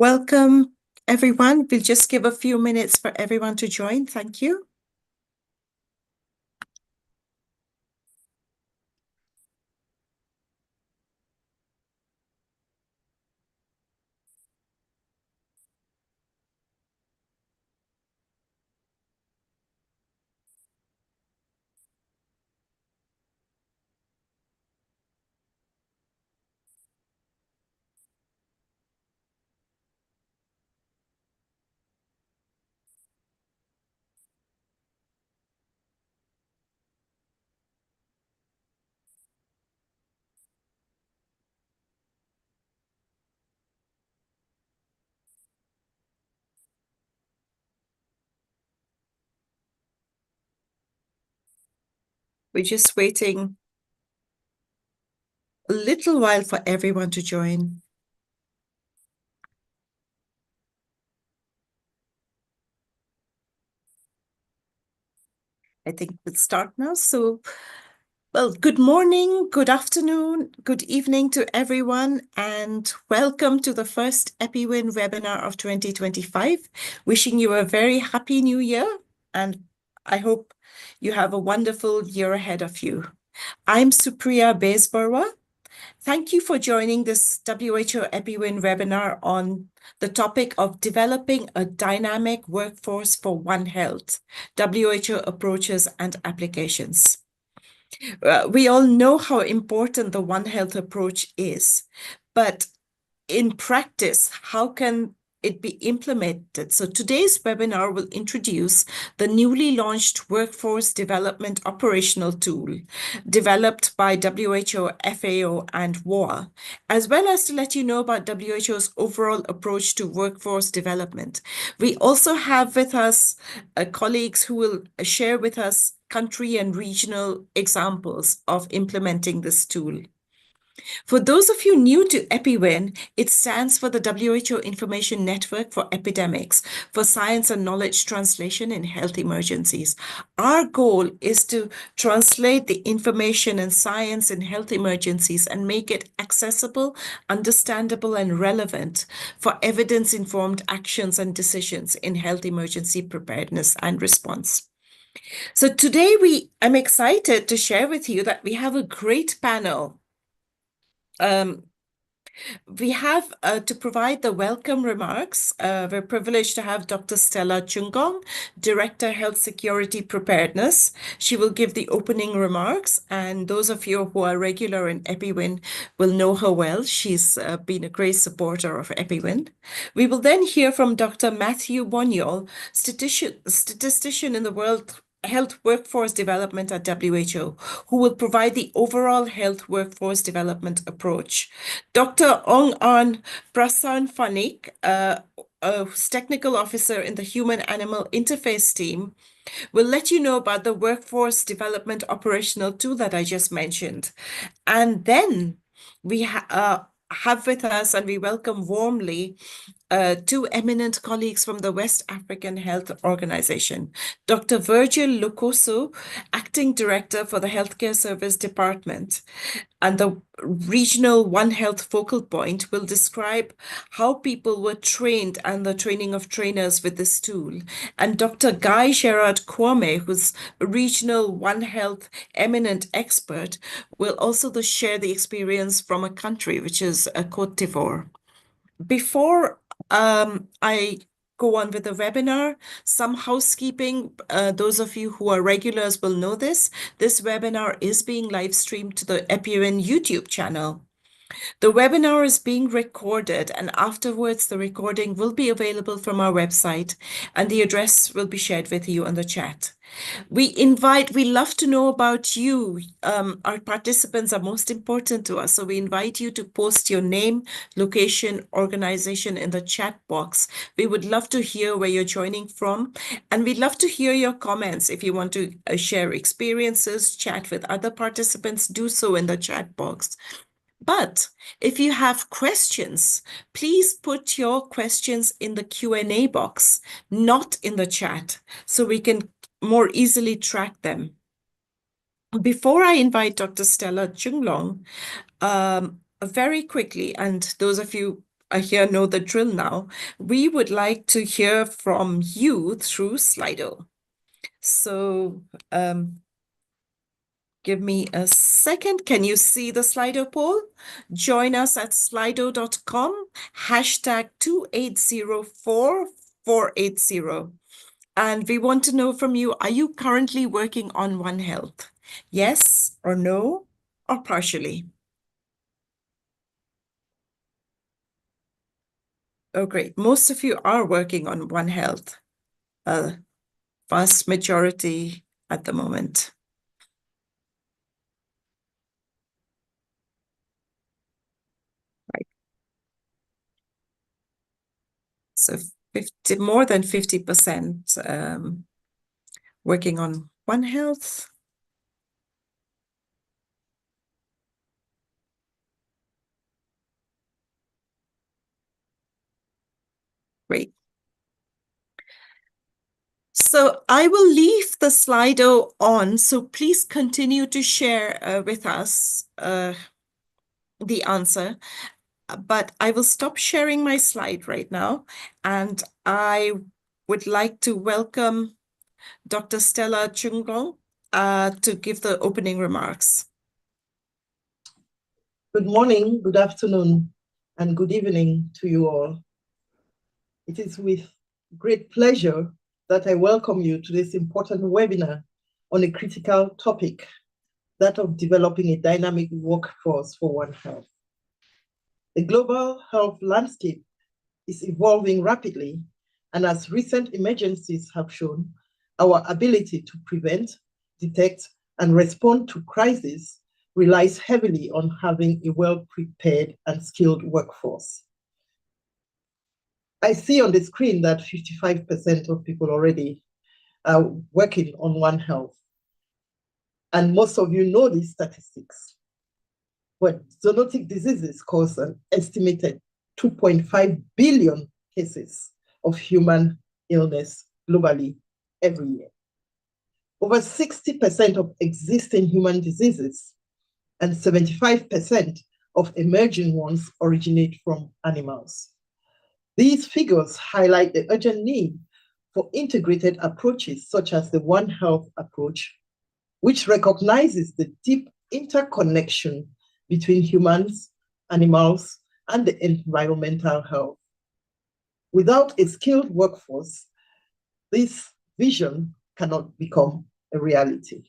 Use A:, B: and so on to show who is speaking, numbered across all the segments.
A: Welcome, everyone. We'll just give a few minutes for everyone to join. Thank you. We're just waiting a little while for everyone to join. I think we'll start now. Well, good morning, good afternoon, good evening to everyone, and welcome to the first EPI-WIN webinar of 2025. Wishing you a very happy new year, and I hope you have a wonderful year ahead of you. I'm Supriya Bezbarwa. Thank you for joining this WHO EPI-WIN webinar on the topic of developing a dynamic workforce for One Health, WHO approaches and applications. We all know how important the One Health approach is, but in practice, how can it be implemented? So today's webinar will introduce the newly launched Workforce Development Operational Tool developed by WHO, FAO, and WOA, as well as to let you know about WHO's overall approach to workforce development. We also have with us colleagues who will share with us country and regional examples of implementing this tool. For those of you new to EPI-WIN, it stands for the WHO Information Network for Epidemics, for Science and Knowledge Translation in Health Emergencies. Our goal is to translate the information and science in health emergencies and make it accessible, understandable, and relevant for evidence-informed actions and decisions in health emergency preparedness and response. So today I'm excited to share with you that we have a great panel. We have to provide the welcome remarks. We're privileged to have Dr. Stella Chungong, Director, Health Security Preparedness. She will give the opening remarks, and those of you who are regular in EPI-WIN will know her well. She's been a great supporter of EPI-WIN. We will then hear from Dr. Matthew Boniol, statistician in the World Health Workforce Development at WHO, who will provide the overall health workforce development approach. Dr. Ong An Prasan Fanik, who's technical officer in the Human-Animal Interface team, will let you know about the workforce development operational tool that I just mentioned. And then we have with us, and we welcome warmly, two eminent colleagues from the West African Health Organization. Dr. Virgil Lukoso, Acting Director for the Healthcare Service Department, and the regional One Health focal point will describe how people were trained and the training of trainers with this tool. And Dr. Guy Gerard Kwame, who's a regional One Health eminent expert, will also share the experience from a country, which is Côte d'Ivoire. Before I go on with the webinar, some housekeeping. Those of you who are regulars will know this. This webinar is being live streamed to the EPI-WIN YouTube channel. The webinar is being recorded, and afterwards the recording will be available from our website, and the address will be shared with you on the chat. We love to know about you. Our participants are most important to us, so we invite you to post your name, location, organization in the chat box. We would love to hear where you're joining from, and we'd love to hear your comments. If you want to share experiences, chat with other participants, do so in the chat box. But if you have questions, please put your questions in the Q&A box, not in the chat, so we can more easily track them. Before I invite Dr. Stella Chunglong, very quickly, and those of you here know the drill now. We would like to hear from you through Slido. So give me a second. Can you see the Slido poll? Join us at slido.com, hashtag 2804480. And we want to know from you, are you currently working on One Health? Yes or no, or partially? Oh, great. Most of you are working on One Health, a vast majority at the moment. Right. So 50, more than 50% working on One Health. Great. So I will leave the Slido on, so please continue to share with us the answer. But I will stop sharing my slide right now, and I would like to welcome Dr. Stella Chungong to give the opening remarks.
B: Good morning, good afternoon, and good evening to you all. It is with great pleasure that I welcome you to this important webinar on a critical topic, that of developing a dynamic workforce for One Health. The global health landscape is evolving rapidly, and as recent emergencies have shown, our ability to prevent, detect, and respond to crises relies heavily on having a well-prepared and skilled workforce. I see on the screen that 55% of people already are working on One Health. And most of you know these statistics. But zoonotic diseases cause an estimated 2.5 billion cases of human illness globally every year. Over 60% of existing human diseases and 75% of emerging ones originate from animals. These figures highlight the urgent need for integrated approaches such as the One Health approach, which recognizes the deep interconnection between humans, animals, and the environmental health. Without a skilled workforce, this vision cannot become a reality.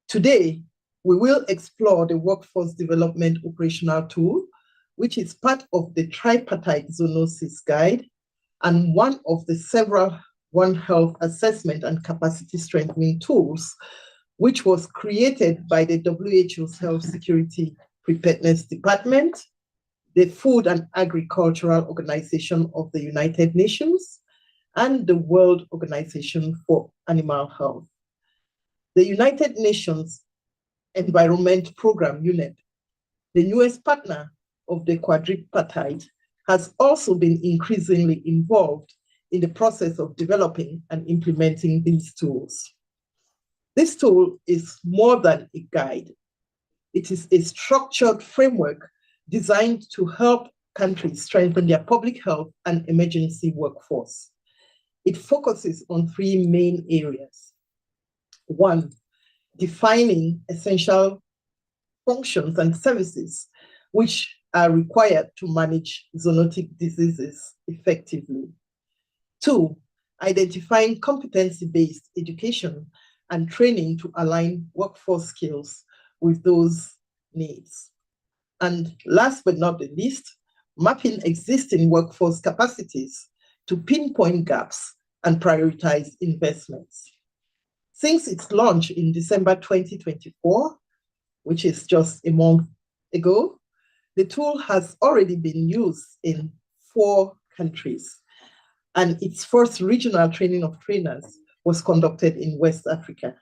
B: Today, we will explore the Workforce Development Operational Tool, which is part of the Tripartite Zoonosis Guide and one of the several One Health assessment and capacity strengthening tools, which was created by the WHO's Health Security Preparedness Department, the Food and Agricultural Organization of the United Nations, and the World Organization for Animal Health. The United Nations Environment Program, UNEP, the newest partner of the quadripartite, has also been increasingly involved in the process of developing and implementing these tools. This tool is more than a guide. It is a structured framework designed to help countries strengthen their public health and emergency workforce. It focuses on three main areas. One, defining essential functions and services which are required to manage zoonotic diseases effectively. Two, identifying competency-based education and training to align workforce skills with those needs. And last but not the least, mapping existing workforce capacities to pinpoint gaps and prioritize investments. Since its launch in December 2024, which is just a month ago, the tool has already been used in 4 countries, and its first regional training of trainers was conducted in West Africa.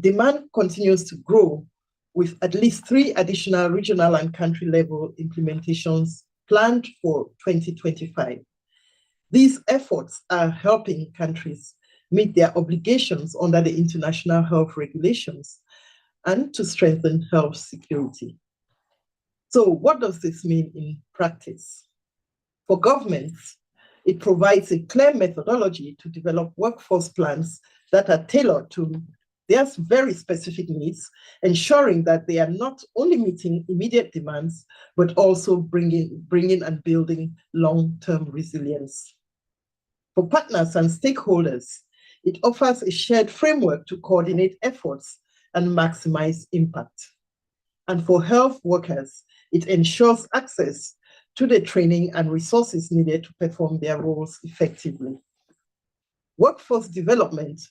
B: Demand continues to grow, with at least 3 additional regional and country level implementations planned for 2025. These efforts are helping countries meet their obligations under the international health regulations and to strengthen health security. So what does this mean in practice? For governments, it provides a clear methodology to develop workforce plans that are tailored to their very specific needs, ensuring that they are not only meeting immediate demands, but also bringing and building long-term resilience. For partners and stakeholders, it offers a shared framework to coordinate efforts and maximize impact. And for health workers, it ensures access to the training and resources needed to perform their roles effectively. Workforce development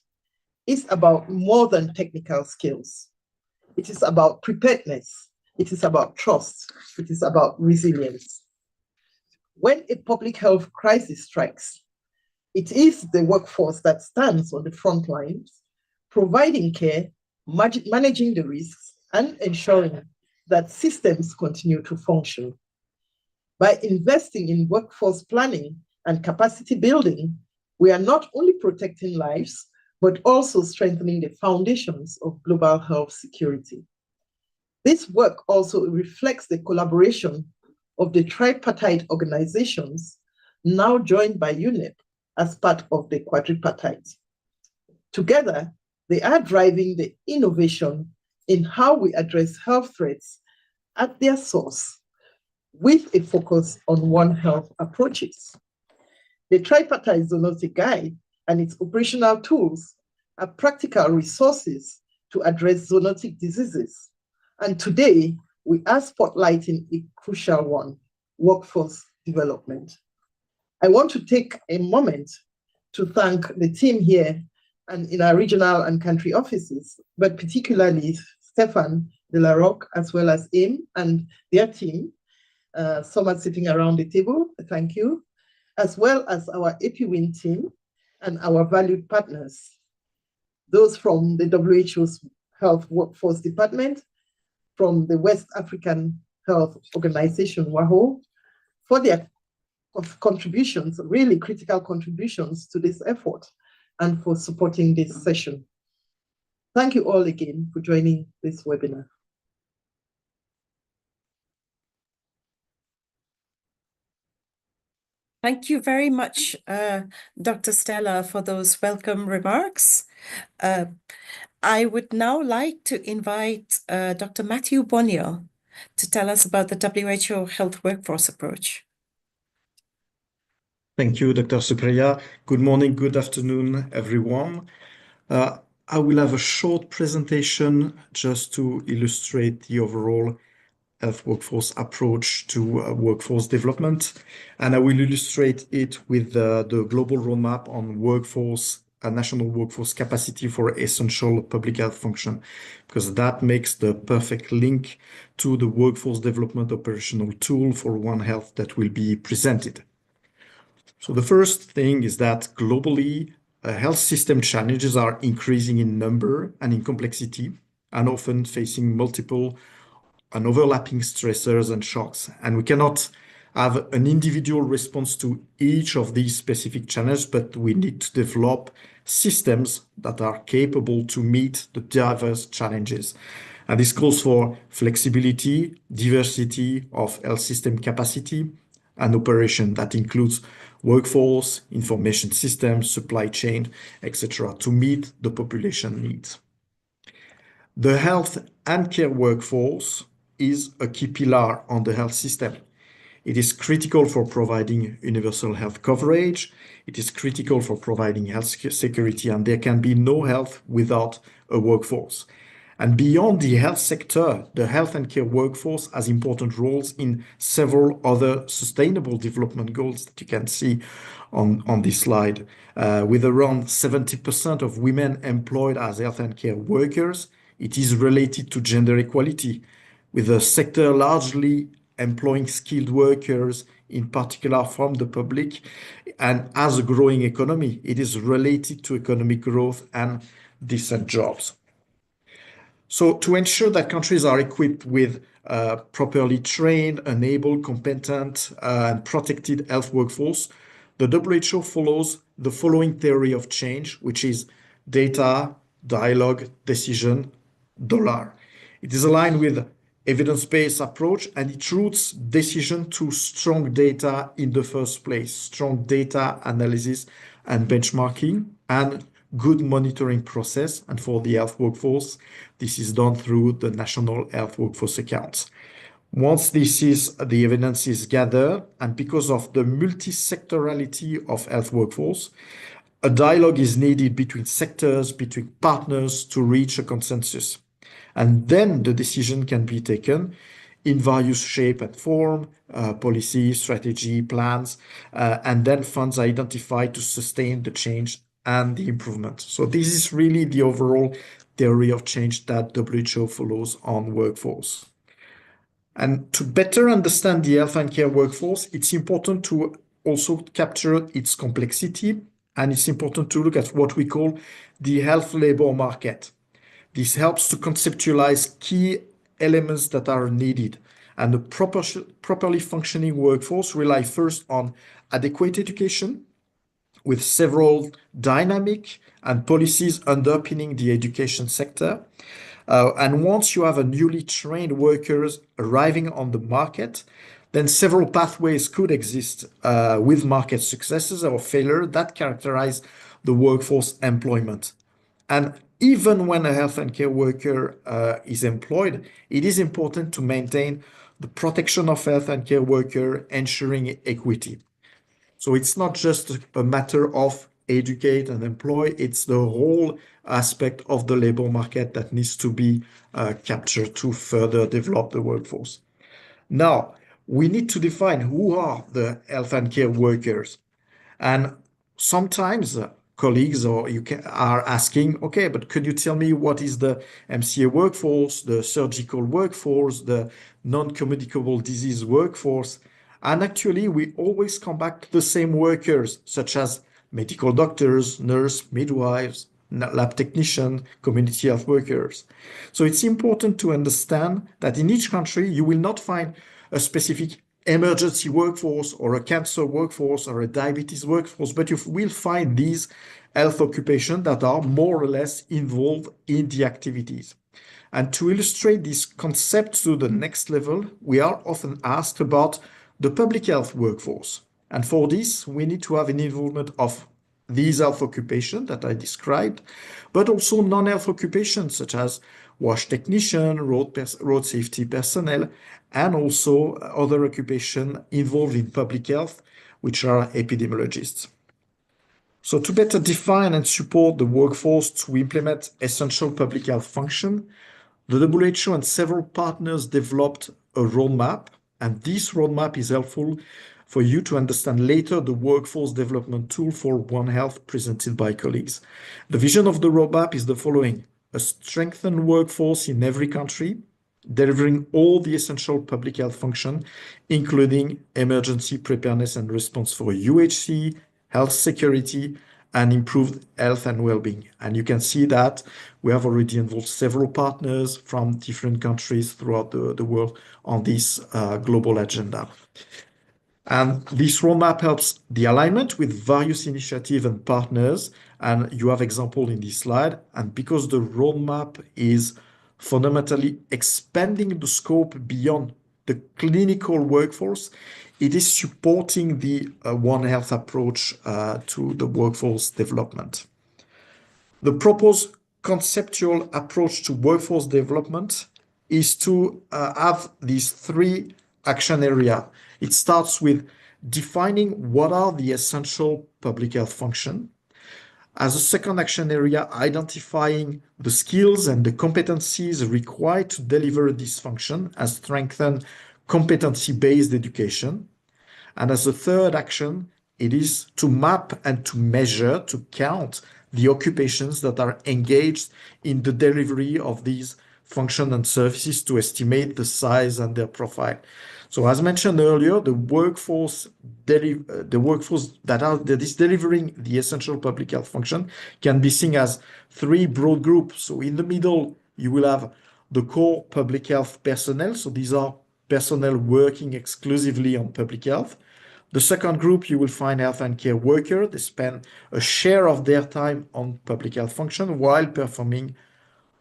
B: is about more than technical skills. It is about preparedness. It is about trust. It is about resilience. When a public health crisis strikes, it is the workforce that stands on the front lines, providing care, managing the risks, and ensuring that systems continue to function. By investing in workforce planning and capacity building, we are not only protecting lives, but also strengthening the foundations of global health security. This work also reflects the collaboration of the tripartite organizations, now joined by UNEP as part of the quadripartite. Together, they are driving the innovation in how we address health threats at their source, with a focus on One Health approaches. The tripartite zoonotic guide and its operational tools are practical resources to address zoonotic diseases. And today, we are spotlighting a crucial one, workforce development. I want to take a moment to thank the team here and in our regional and country offices, but particularly Stefan de la Roque, as well as AIM and their team. Some are sitting around the table, thank you, as well as our EPI-WIN team and our valued partners, those from the WHO's Health Workforce Department, from the West African Health Organization, WAHO, for their contributions, really critical contributions to this effort, and for supporting this session. Thank you all again for joining this webinar.
A: Thank you very much, Dr. Stella, for those welcome remarks. I would now like to invite Dr. Matthew Bonnier to tell us about the WHO Health Workforce Approach.
C: Thank you, Dr. Supriya. Good morning, good afternoon, everyone. I will have a short presentation just to illustrate the overall health workforce approach to workforce development. And I will illustrate it with the global roadmap on workforce, national workforce capacity for essential public health function, because that makes the perfect link to the workforce development operational tool for One Health that will be presented. So the first thing is that globally, health system challenges are increasing in number and in complexity, and often facing multiple and overlapping stressors and shocks. And we cannot have an individual response to each of these specific challenges, but we need to develop systems that are capable to meet the diverse challenges. And this calls for flexibility, diversity of health system capacity and operation that includes workforce, information systems, supply chain, etc., to meet the population needs. The health and care workforce is a key pillar on the health system. It is critical for providing universal health coverage. It is critical for providing health security, and there can be no health without a workforce. And beyond the health sector, the health and care workforce has important roles in several other sustainable development goals that you can see on this slide. With around 70% of women employed as health and care workers, it is related to gender equality, with the sector largely employing skilled workers, in particular from the public, and as a growing economy, it is related to economic growth and decent jobs. So to ensure that countries are equipped with properly trained, enabled, competent, and protected health workforce, the WHO follows the following theory of change, which is data, dialogue, decision, dollar. It is aligned with evidence-based approach, and it roots decision to strong data in the first place, strong data analysis and benchmarking, and good monitoring process. And for the health workforce, this is done through the National Health Workforce Accounts. Once the evidence is gathered, and because of the multi-sectorality of health workforce, a dialogue is needed between sectors, between partners to reach a consensus. And then the decision can be taken in various shape and form, policy, strategy, plans, and then funds identified to sustain the change and the improvement. So this is really the overall theory of change that WHO follows on workforce. And to better understand the health and care workforce, it's important to also capture its complexity, and it's important to look at what we call the health labor market. This helps to conceptualize key elements that are needed. And the properly functioning workforce rely first on adequate education, with several dynamic and policies underpinning the education sector. And once you have a newly trained workers arriving on the market, then several pathways could exist with market successes or failure that characterize the workforce employment. And even when a health and care worker is employed, it is important to maintain the protection of health and care worker, ensuring equity. So it's not just a matter of educate and employ, it's the whole aspect of the labor market that needs to be captured to further develop the workforce. Now, we need to define who are the health and care workers. And sometimes colleagues are asking, okay, but could you tell me what is the MCA workforce, the surgical workforce, the non-communicable disease workforce? And actually, we always come back to the same workers, such as medical doctors, nurse, midwives, lab technician, community health workers. So it's important to understand that in each country, you will not find a specific emergency workforce or a cancer workforce or a diabetes workforce, but you will find these health occupations that are more or less involved in the activities. And to illustrate this concept to the next level, we are often asked about the public health workforce. And for this, we need to have an involvement of these health occupations that I described, but also non-health occupations such as wash technician, road safety personnel, and also other occupations involved in public health, which are epidemiologists. So to better define and support the workforce to implement essential public health function, the WHO and several partners developed a roadmap, and this roadmap is helpful for you to understand later the workforce development tool for One Health presented by colleagues. The vision of the roadmap is the following: a strengthened workforce in every country, delivering all the essential public health function, including emergency preparedness and response for UHC, health security, and improved health and well-being. And you can see that we have already involved several partners from different countries throughout the world on this global agenda. And this roadmap helps the alignment with various initiatives and partners. And you have example in this slide. And because the roadmap is fundamentally expanding the scope beyond the clinical workforce, it is supporting the One Health approach to the workforce development. The proposed conceptual approach to workforce development is to have these three action areas. It starts with defining what are the essential public health functions. As a second action area, identifying the skills and the competencies required to deliver this function and strengthen competency-based education. And as a third action, it is to map and to measure, to count the occupations that are engaged in the delivery of these functions and services to estimate the size and their profile. So as mentioned earlier, the workforce that is delivering the essential public health function can be seen as three broad groups. So in the middle, you will have the core public health personnel. So these are personnel working exclusively on public health. The second group, you will find health and care workers. They spend a share of their time on public health function while performing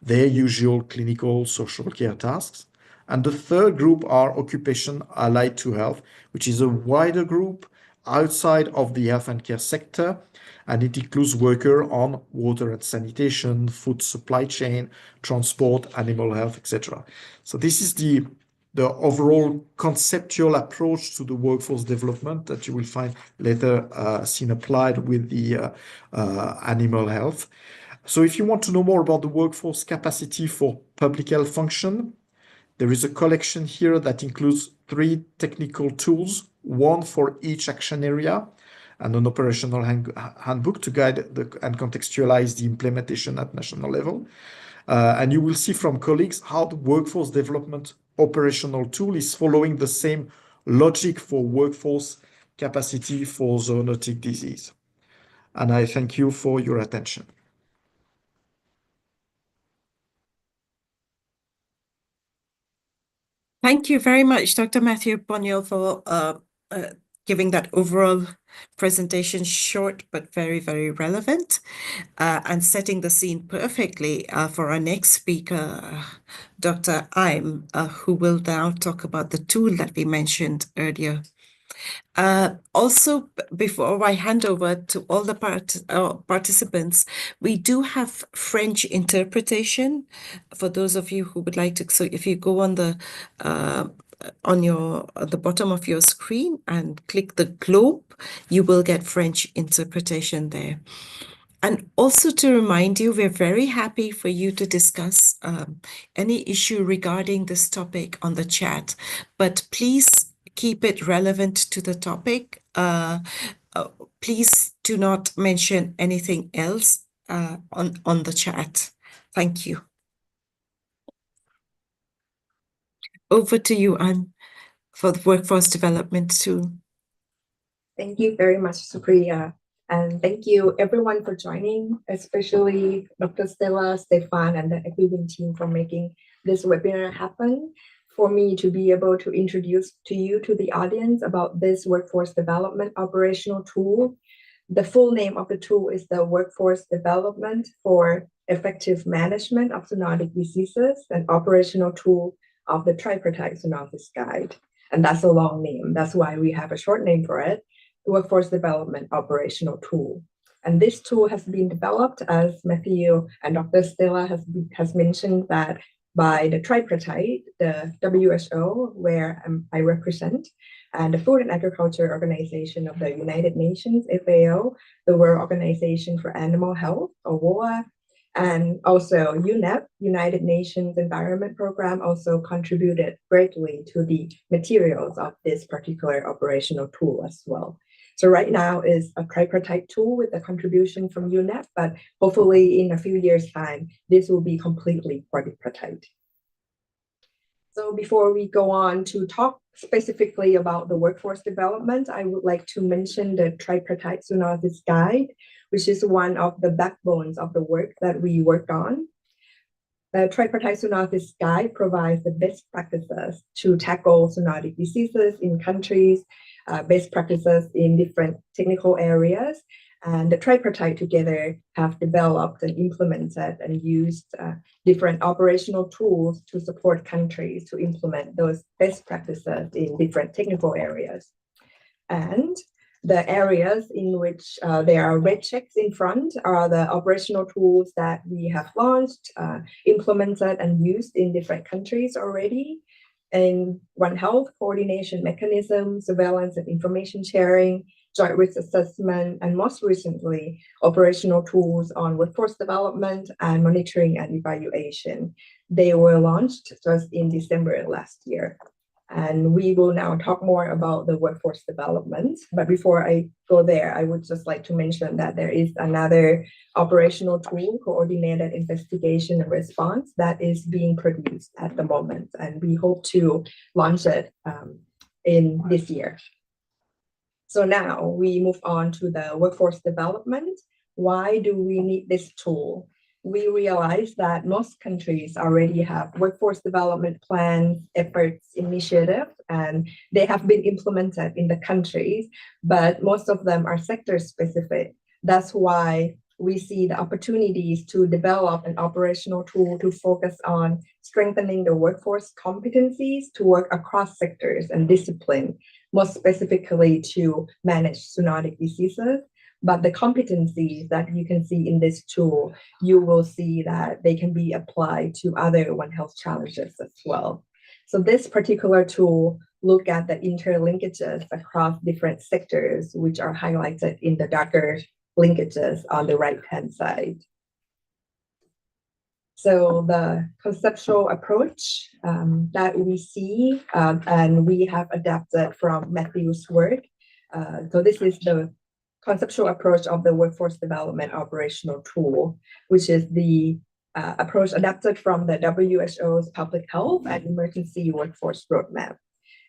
C: their usual clinical social care tasks. And the third group are occupation allied to health, which is a wider group outside of the health and care sector, and it includes workers on water and sanitation, food supply chain, transport, animal health, etc. So this is the overall conceptual approach to the workforce development that you will find later seen applied with the animal health. So if you want to know more about the workforce capacity for public health function, there is a collection here that includes 3 technical tools, one for each action area, and an operational handbook to guide and contextualize the implementation at national level. And you will see from colleagues how the workforce development operational tool is following the same logic for workforce capacity for zoonotic disease. And I thank you for your attention.
A: Thank you very much, Dr. Matthew Boniel, for giving that overall presentation, short but very, very relevant, and setting the scene perfectly for our next speaker, Dr. Im, who will now talk about the tool that we mentioned earlier. Also, before I hand over to all the participants, we do have French interpretation for those of you who would like to. So if you go on the bottom of your screen and click the globe, you will get French interpretation there. And also to remind you, we're very happy for you to discuss any issue regarding this topic on the chat, but please keep it relevant to the topic. Please do not mention anything else on the chat. Thank you. Over to you, Anne, for the workforce development tool.
D: Thank you very much, Supriya. And thank you everyone for joining, especially Dr. Stella, Stefan, and the EPI-WIN team for making this webinar happen. For me to be able to introduce to you, to the audience, about this workforce development operational tool. The full name of the tool is the Workforce Development for Effective Management of Zoonotic Diseases, an operational tool of the Tripartite Zoonosis Guide. And that's a long name. That's why we have a short name for it, Workforce Development Operational Tool. And this tool has been developed, as Matthew and Dr. Stella has mentioned, that by the Tripartite, the WHO, where I represent, and the Food and Agriculture Organization of the United Nations, FAO, the World Organization for Animal Health, or WOA, and also UNEP, United Nations Environment Program, also contributed greatly to the materials of this particular operational tool as well. So right now is a tripartite tool with a contribution from UNEP, but hopefully in a few years' time, this will be completely quadripartite. So before we go on to talk specifically about the workforce development, I would like to mention the Tripartite Zoonosis Guide, which is one of the backbones of the work that we worked on. The Tripartite Zoonosis Guide provides the best practices to tackle zoonotic diseases in countries, best practices in different technical areas. And the tripartite together have developed and implemented and used different operational tools to support countries to implement those best practices in different technical areas. And the areas in which there are red checks in front are the operational tools that we have launched, implemented, and used in different countries already. And One Health coordination mechanism, surveillance and information sharing, joint risk assessment, and most recently, operational tools on workforce development and monitoring and evaluation. They were launched just in December last year. And we will now talk more about the workforce development. But before I go there, I would just like to mention that there is another operational tool, coordinated investigation and response, that is being produced at the moment. And we hope to launch it in this year. So now we move on to the workforce development. Why do we need this tool? We realize that most countries already have workforce development plans, efforts, initiatives, and they have been implemented in the countries, but most of them are sector specific. That's why we see the opportunities to develop an operational tool to focus on strengthening the workforce competencies to work across sectors and discipline, most specifically to manage zoonotic diseases. But the competencies that you can see in this tool, you will see that they can be applied to other One Health challenges as well. So this particular tool look at the interlinkages across different sectors, which are highlighted in the darker linkages on the right-hand side. So the conceptual approach that we see and we have adapted from Matthew's work. So this is the conceptual approach of the workforce development operational tool, which is the approach adapted from the WHO's public health and emergency workforce roadmap.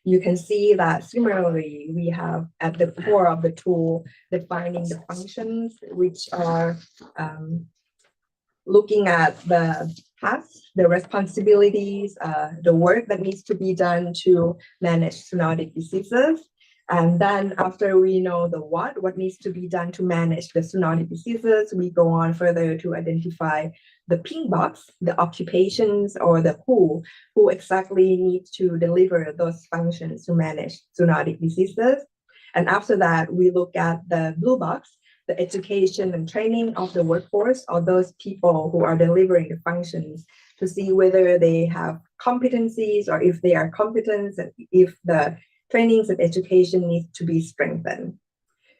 D: You can see that similarly, we have at the core of the tool defining the functions, which are looking at the tasks, the responsibilities, the work that needs to be done to manage zoonotic diseases. And then after we know the what needs to be done to manage the zoonotic diseases, we go on further to identify the pink box, the occupations, or the who exactly needs to deliver those functions to manage zoonotic diseases. And after that, we look at the blue box, the education and training of the workforce, or those people who are delivering the functions, to see whether they have competencies or if they are competent and if the trainings and education needs to be strengthened.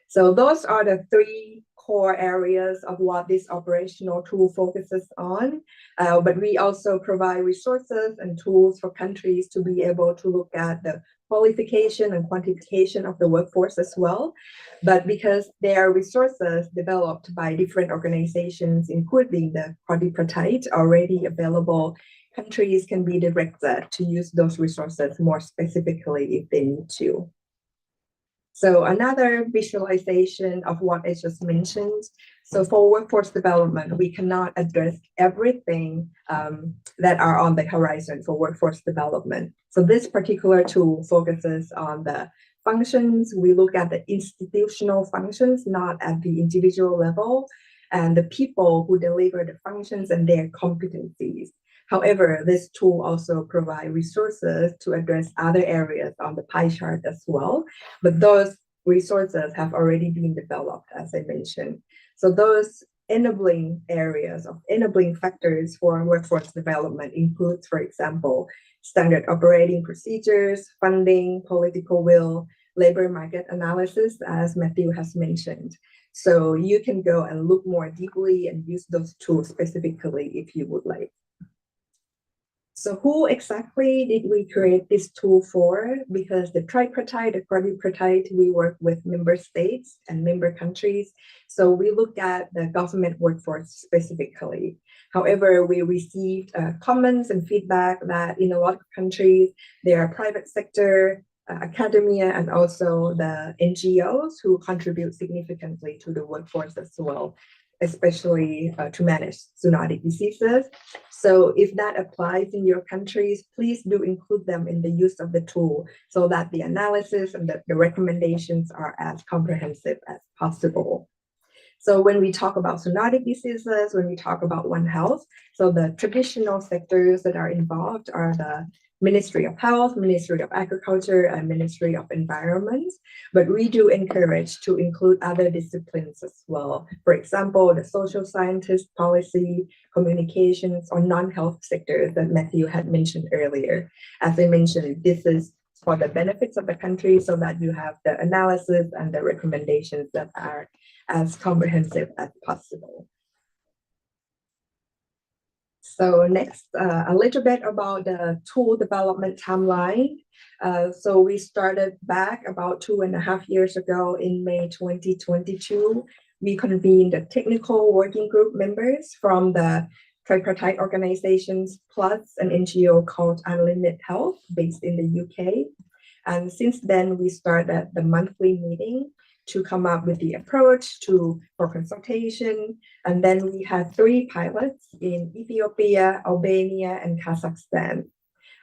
D: So those are the three core areas of what this operational tool focuses on. But we also provide resources and tools for countries to be able to look at the qualification and quantification of the workforce as well. But because there are resources developed by different organizations, including the quadripartite already available, countries can be directed to use those resources more specifically if they need to. So another visualization of what I just mentioned. So for workforce development, we cannot address everything that are on the horizon for workforce development. So this particular tool focuses on the functions. We look at the institutional functions, not at the individual level, and the people who deliver the functions and their competencies. However, this tool also provides resources to address other areas on the pie chart as well, but those resources have already been developed, as I mentioned. So those enabling areas of enabling factors for workforce development includes, for example, standard operating procedures, funding, political will, labor market analysis, as Matthew has mentioned. So you can go and look more deeply and use those tools specifically if you would like. So who exactly did we create this tool for? Because the tripartite, the quadripartite, we work with member states and member countries. So we look at the government workforce specifically. However, we received comments and feedback that in a lot of countries, there are private sector, academia, and also the NGOs who contribute significantly to the workforce as well, especially to manage zoonotic diseases. So if that applies in your countries, please do include them in the use of the tool so that the analysis and the recommendations are as comprehensive as possible. So when we talk about zoonotic diseases, when we talk about One Health, so the traditional sectors that are involved are the Ministry of Health, Ministry of Agriculture, and Ministry of Environment. But we do encourage to include other disciplines as well. For example, the social scientists, policy, communications, or non-health sectors that Matthew had mentioned earlier. As I mentioned, this is for the benefits of the country so that you have the analysis and the recommendations that are as comprehensive as possible. So next, a little bit about the tool development timeline. So we started back about 2.5 years ago in May 2022. We convened the technical working group members from the tripartite organizations plus an NGO called Unlimited Health based in the UK. And since then, we started the monthly meeting to come up with the approach for consultation. And then we had 3 pilots in Ethiopia, Albania, and Kazakhstan.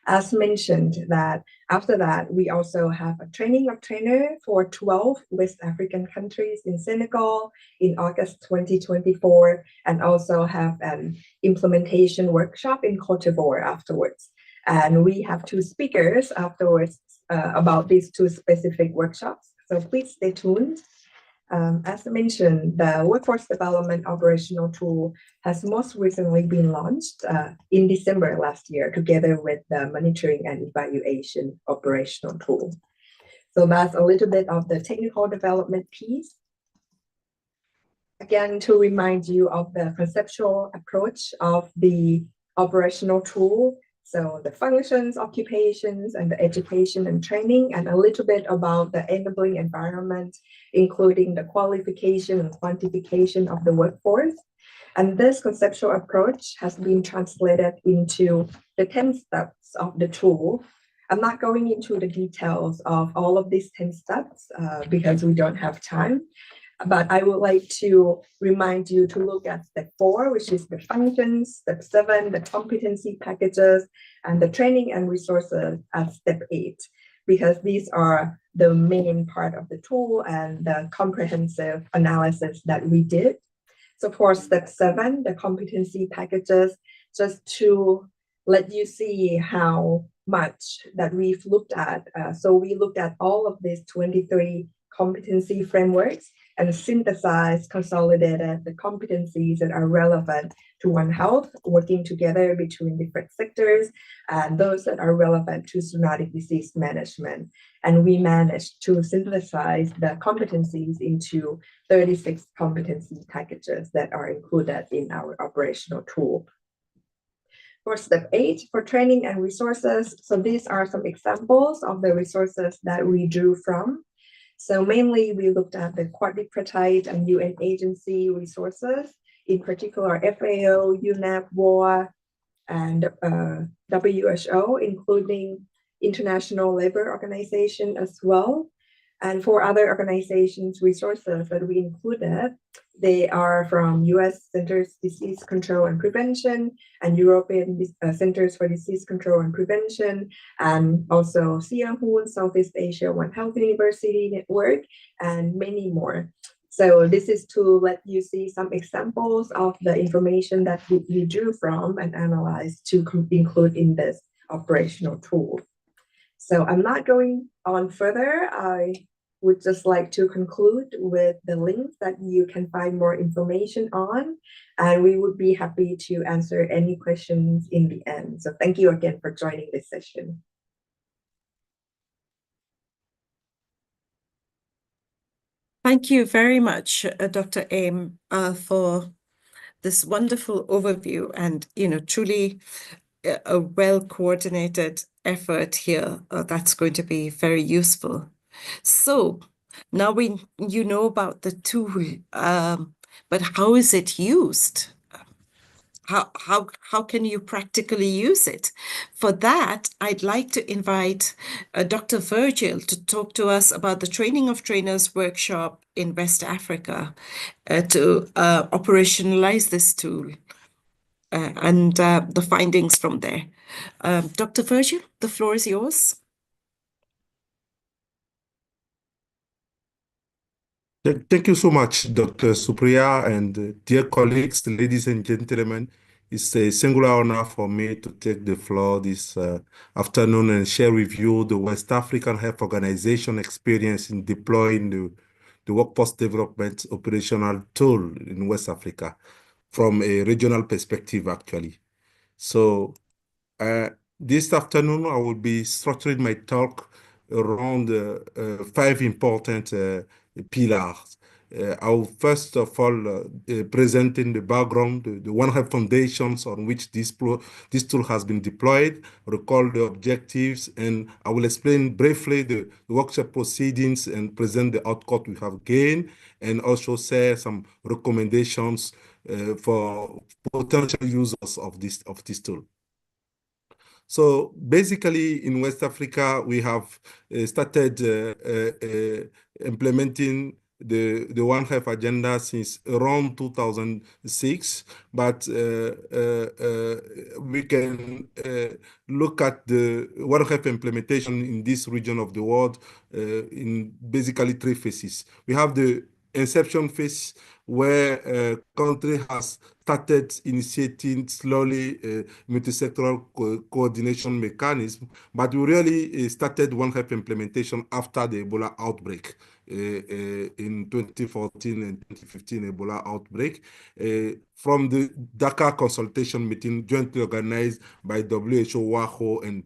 D: As mentioned, that after that, we also have a training of trainer for 12 West African countries in Senegal in August 2024, and also have an implementation workshop in Cote d'Ivoire afterwards. And we have 2 speakers afterwards about these 2 specific workshops. So please stay tuned. As mentioned, the Workforce Development Operational Tool has most recently been launched in December last year, together with the Monitoring and Evaluation Operational Tool. So that's a little bit of the technical development piece. Again, to remind you of the conceptual approach of the operational tool, so the functions, occupations, and the education and training, and a little bit about the enabling environment, including the qualification and quantification of the workforce. And this conceptual approach has been translated into the 10 steps of the tool. I'm not going into the details of all of these 10 steps because we don't have time. But I would like to remind you to look at step 4, which is the functions, step 7, the competency packages, and the training and resources at step 8, because these are the main part of the tool and the comprehensive analysis that we did. So for step 7, the competency packages, just to let you see how much that we've looked at. So we looked at all of these 23 competency frameworks and synthesized, consolidated the competencies that are relevant to One Health, working together between different sectors, and those that are relevant to zoonotic disease management. And we managed to synthesize the competencies into 36 competency packages that are included in our operational tool. For step 8, for training and resources, so these are some examples of the resources that we drew from. So mainly we looked at the quadripartite and UN agency resources, in particular FAO, UNEP, WOA, and WHO, including International Labour Organization as well. And for other organizations' resources that we included, they are from US Centers Disease Control and Prevention and European Centers for Disease Control and Prevention, and also CIAHUN, Southeast Asia One Health University Network, and many more. So this is to let you see some examples of the information that we drew from and analyzed to include in this operational tool. So I'm not going on further. I would just like to conclude with the links that you can find more information on, and we would be happy to answer any questions in the end. So thank you again for joining this session.
A: Thank you very much, Dr. Aim, for this wonderful overview and, truly a well-coordinated effort here that's going to be very useful. So now you know about the tool, but how is it used? How can you practically use it? For that, I'd like to invite Dr. Virgil to talk to us about the Training of Trainers workshop in West Africa to operationalize this tool and the findings from there. Dr. Virgil, the floor is yours.
E: Thank you so much, Dr. Supriya, and dear colleagues, ladies and gentlemen. It's a singular honor for me to take the floor this afternoon and share with you the West African Health Organization experience in deploying the Workforce Development Operational Tool in West Africa from a regional perspective, actually. So this afternoon, I will be structuring my talk around 5 important pillars. I will first of all present in the background the One Health foundations on which this tool has been deployed, recall the objectives, and I will explain briefly the workshop proceedings and present the outcome we have gained, and also share some recommendations for potential users of this tool. So basically, in West Africa, we have started implementing the One Health agenda since around 2006, but we can look at the One Health implementation in this region of the world in basically three phases. We have the inception phase, where a country has started initiating slowly multi-sectoral coordination mechanism, but we really started One Health implementation after the Ebola outbreak. In 2014 and 2015 Ebola outbreak, from the Dakar consultation meeting jointly organized by WHO, WAHO, and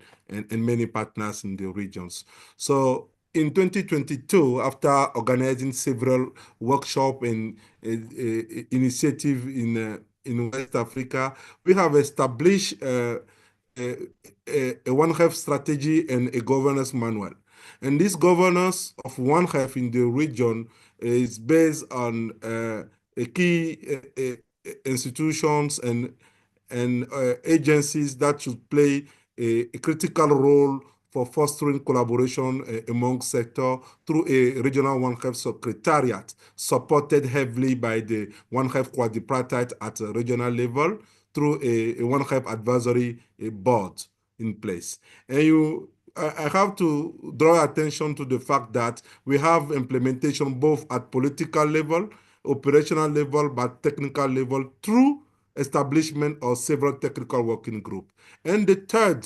E: many partners in the regions. So in 2022, after organizing several workshops and initiative in West Africa, we have established a One Health strategy and a governance manual. And this governance of One Health in the region is based on a key institutions and agencies that should play a critical role for fostering collaboration among sector through a regional One Health secretariat, supported heavily by the One Health quadripartite at a regional level through a One Health advisory board in place. And I have to draw attention to the fact that we have implementation both at political level, operational level, but technical level through establishment of several technical working group. And the third,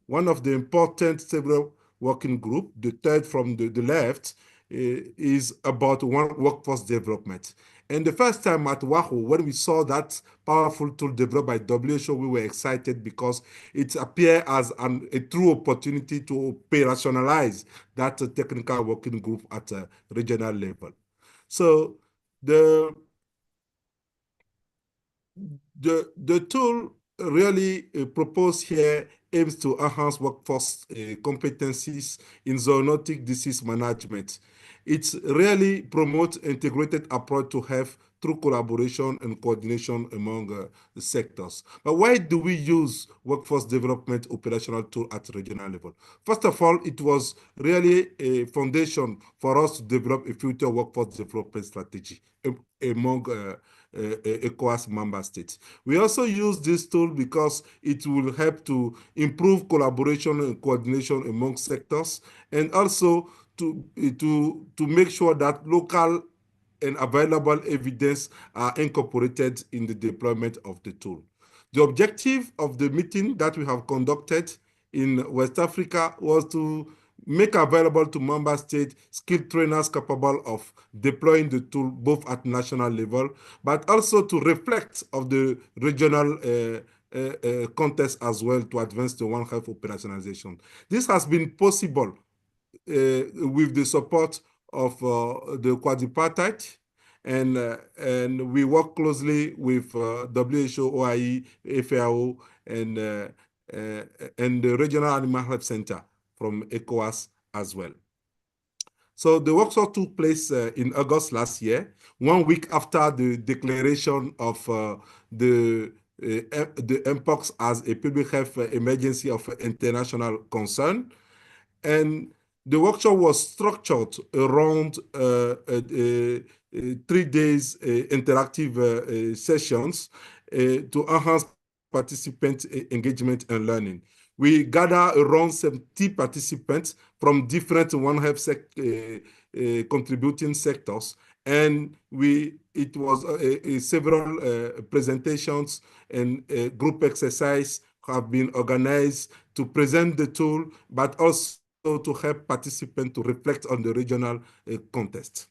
E: one of the important several working group, the third from the left, is about workforce development. And the first time at WAHO, when we saw that powerful tool developed by WHO, we were excited because it appeared as a true opportunity to operationalize that technical working group at a regional level. So the tool really proposed here aims to enhance workforce competencies in zoonotic disease management. It really promotes integrated approach to health through collaboration and coordination among the sectors. But why do we use workforce development operational tool at regional level? First of all, it was really a foundation for us to develop a future workforce development strategy among ECOWAS member states. We also use this tool because it will help to improve collaboration and coordination among sectors, and also to make sure that local and available evidence are incorporated in the deployment of the tool. The objective of the meeting that we have conducted in West Africa was to make available to member states skilled trainers capable of deploying the tool both at national level, but also to reflect of the regional context as well to advance the One Health operationalization. This has been possible with the support of the quadripartite, and we work closely with WHO, OIE, FAO, and the Regional Animal Health Center from ECOWAS as well. So the workshop took place in August last year, 1 week after the declaration of the mpox as a public health emergency of international concern. And the workshop was structured around 3 days interactive sessions to enhance participant engagement and learning. We gather around 70 participants from different One Health contributing sectors, and it was several presentations and group exercise have been organized to present the tool, but also to help participants to reflect on the regional context.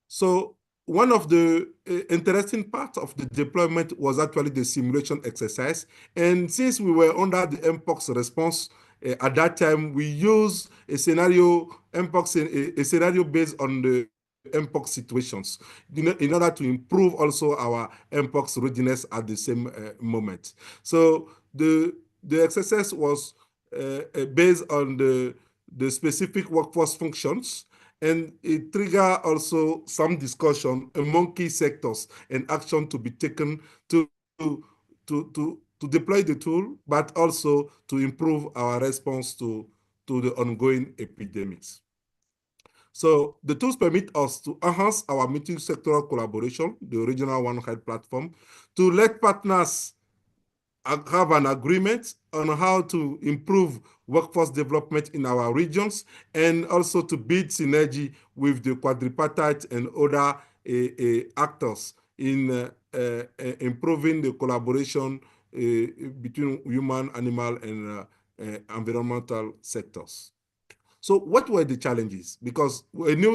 E: So one of the interesting parts of the deployment was actually the simulation exercise. And since we were under the mpox response, at that time, we used a scenario, a scenario based on the mpox situations in order to improve also our mpox readiness at the same moment. So the exercise was based on the specific workforce functions, and it triggered also some discussion among key sectors and action to be taken to deploy the tool, but also to improve our response to the ongoing epidemics. So the tools permit us to enhance our multi-sectoral collaboration, the original One Health platform, to let partners have an agreement on how to improve workforce development in our regions, and also to build synergy with the quadripartite and other actors in improving the collaboration between human, animal, and environmental sectors. So what were the challenges? Because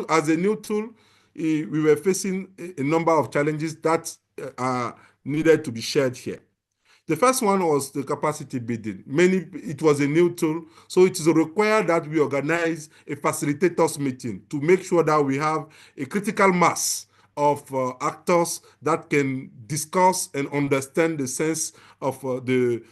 E: as a new tool, we were facing a number of challenges that are needed to be shared here. The first one was the capacity building. It was a new tool, so it is required that we organize a facilitators meeting to make sure that we have a critical mass of actors that can discuss and understand the sense of the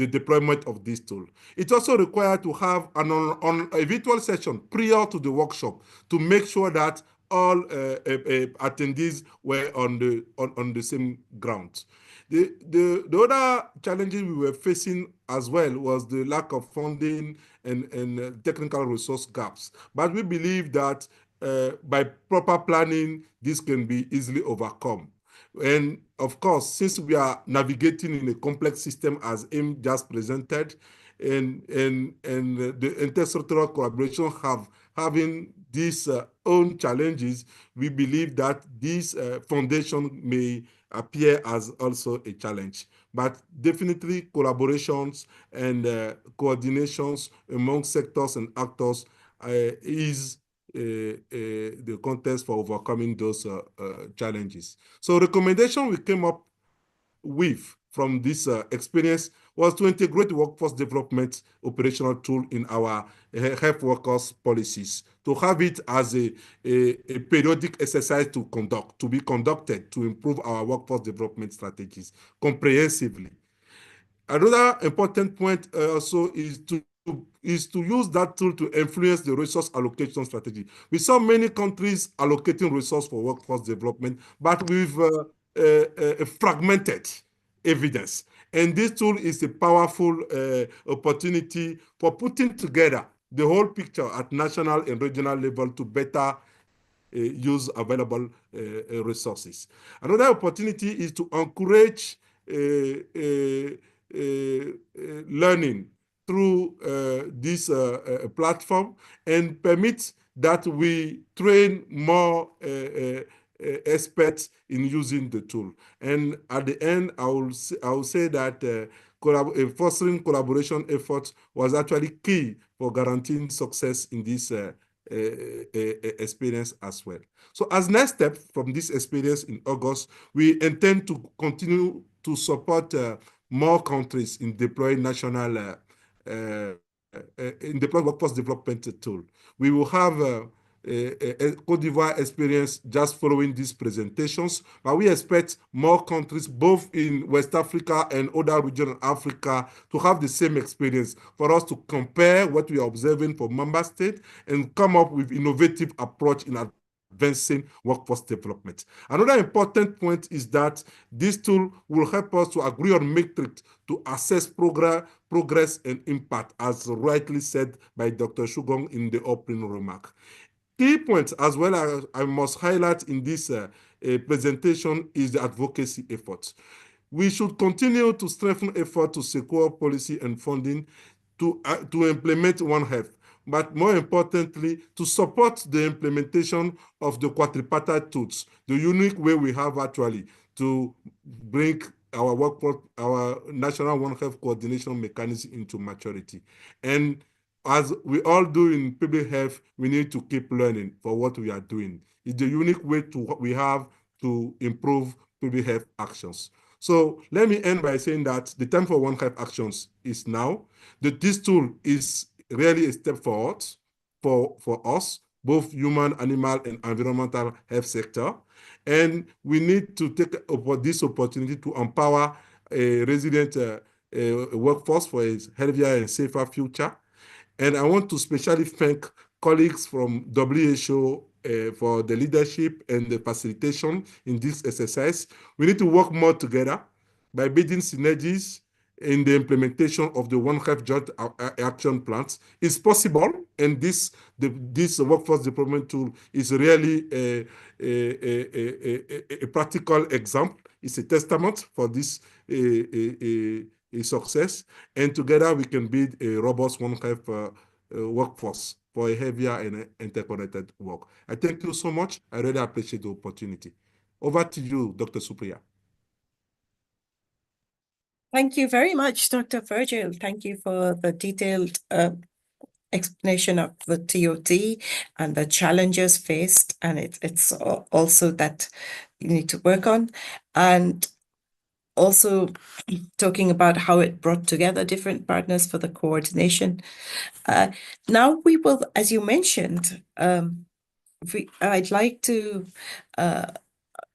E: deployment of this tool. It's also required to have a virtual session prior to the workshop to make sure that all attendees were on the same ground. The other challenges we were facing as well was the lack of funding and technical resource gaps. But we believe that by proper planning, this can be easily overcome. And of course, since we are navigating in a complex system as AIM just presented, and the intersectoral collaboration having these own challenges, we believe that this foundation may appear as also a challenge. But definitely collaborations and coordinations among sectors and actors is the context for overcoming those challenges. So recommendation we came up with from this experience was to integrate the workforce development operational tool in our health workers policies, to have it as a periodic exercise to be conducted to improve our workforce development strategies comprehensively. Another important point also is to use that tool to influence the resource allocation strategy. We saw many countries allocating resources for workforce development, but with a fragmented evidence. And this tool is a powerful opportunity for putting together the whole picture at national and regional level to better use available resources. Another opportunity is to encourage learning through this platform and permit that we train more experts in using the tool. And at the end, I will say that fostering collaboration efforts was actually key for guaranteeing success in this experience as well. So as next step from this experience in August, we intend to continue to support more countries in deploying national workforce development tool. We will have a Cote d'Ivoire experience just following these presentations, but we expect more countries both in West Africa and other regions of Africa to have the same experience for us to compare what we are observing for member states and come up with innovative approach in advancing workforce development. Another important point is that this tool will help us to agree on metrics to assess progress and impact, as rightly said by Dr. Shugong in the opening remark. Key points as well as I must highlight in this presentation is the advocacy efforts. We should continue to strengthen effort to secure policy and funding to implement One Health, but more importantly, to support the implementation of the quadripartite tools, the unique way we have actually to bring our workforce, our national One Health coordination mechanism into maturity. And as we all do in public health, we need to keep learning for what we are doing. It's a unique way to what we have to improve public health actions. So let me end by saying that the time for One Health actions is now. This tool is really a step forward for us, both human, animal, and environmental health sector. And we need to take this opportunity to empower a resilient workforce for a healthier and safer future. And I want to especially thank colleagues from WHO for the leadership and the facilitation in this exercise. We need to work more together by building synergies in the implementation of the One Health Joint Action Plans is possible, and this workforce development tool is really a practical example. It's a testament for this success, and together we can build a robust One Health workforce for a heavier and interconnected work. I thank you so much. I really appreciate the opportunity. Over to you, Dr. Supriya.
A: Thank you very much, Dr. Virgil. Thank you for the detailed explanation of the TOT and the challenges faced, and it's also that you need to work on, and also talking about how it brought together different partners for the coordination. Now we will, as you mentioned, I'd like to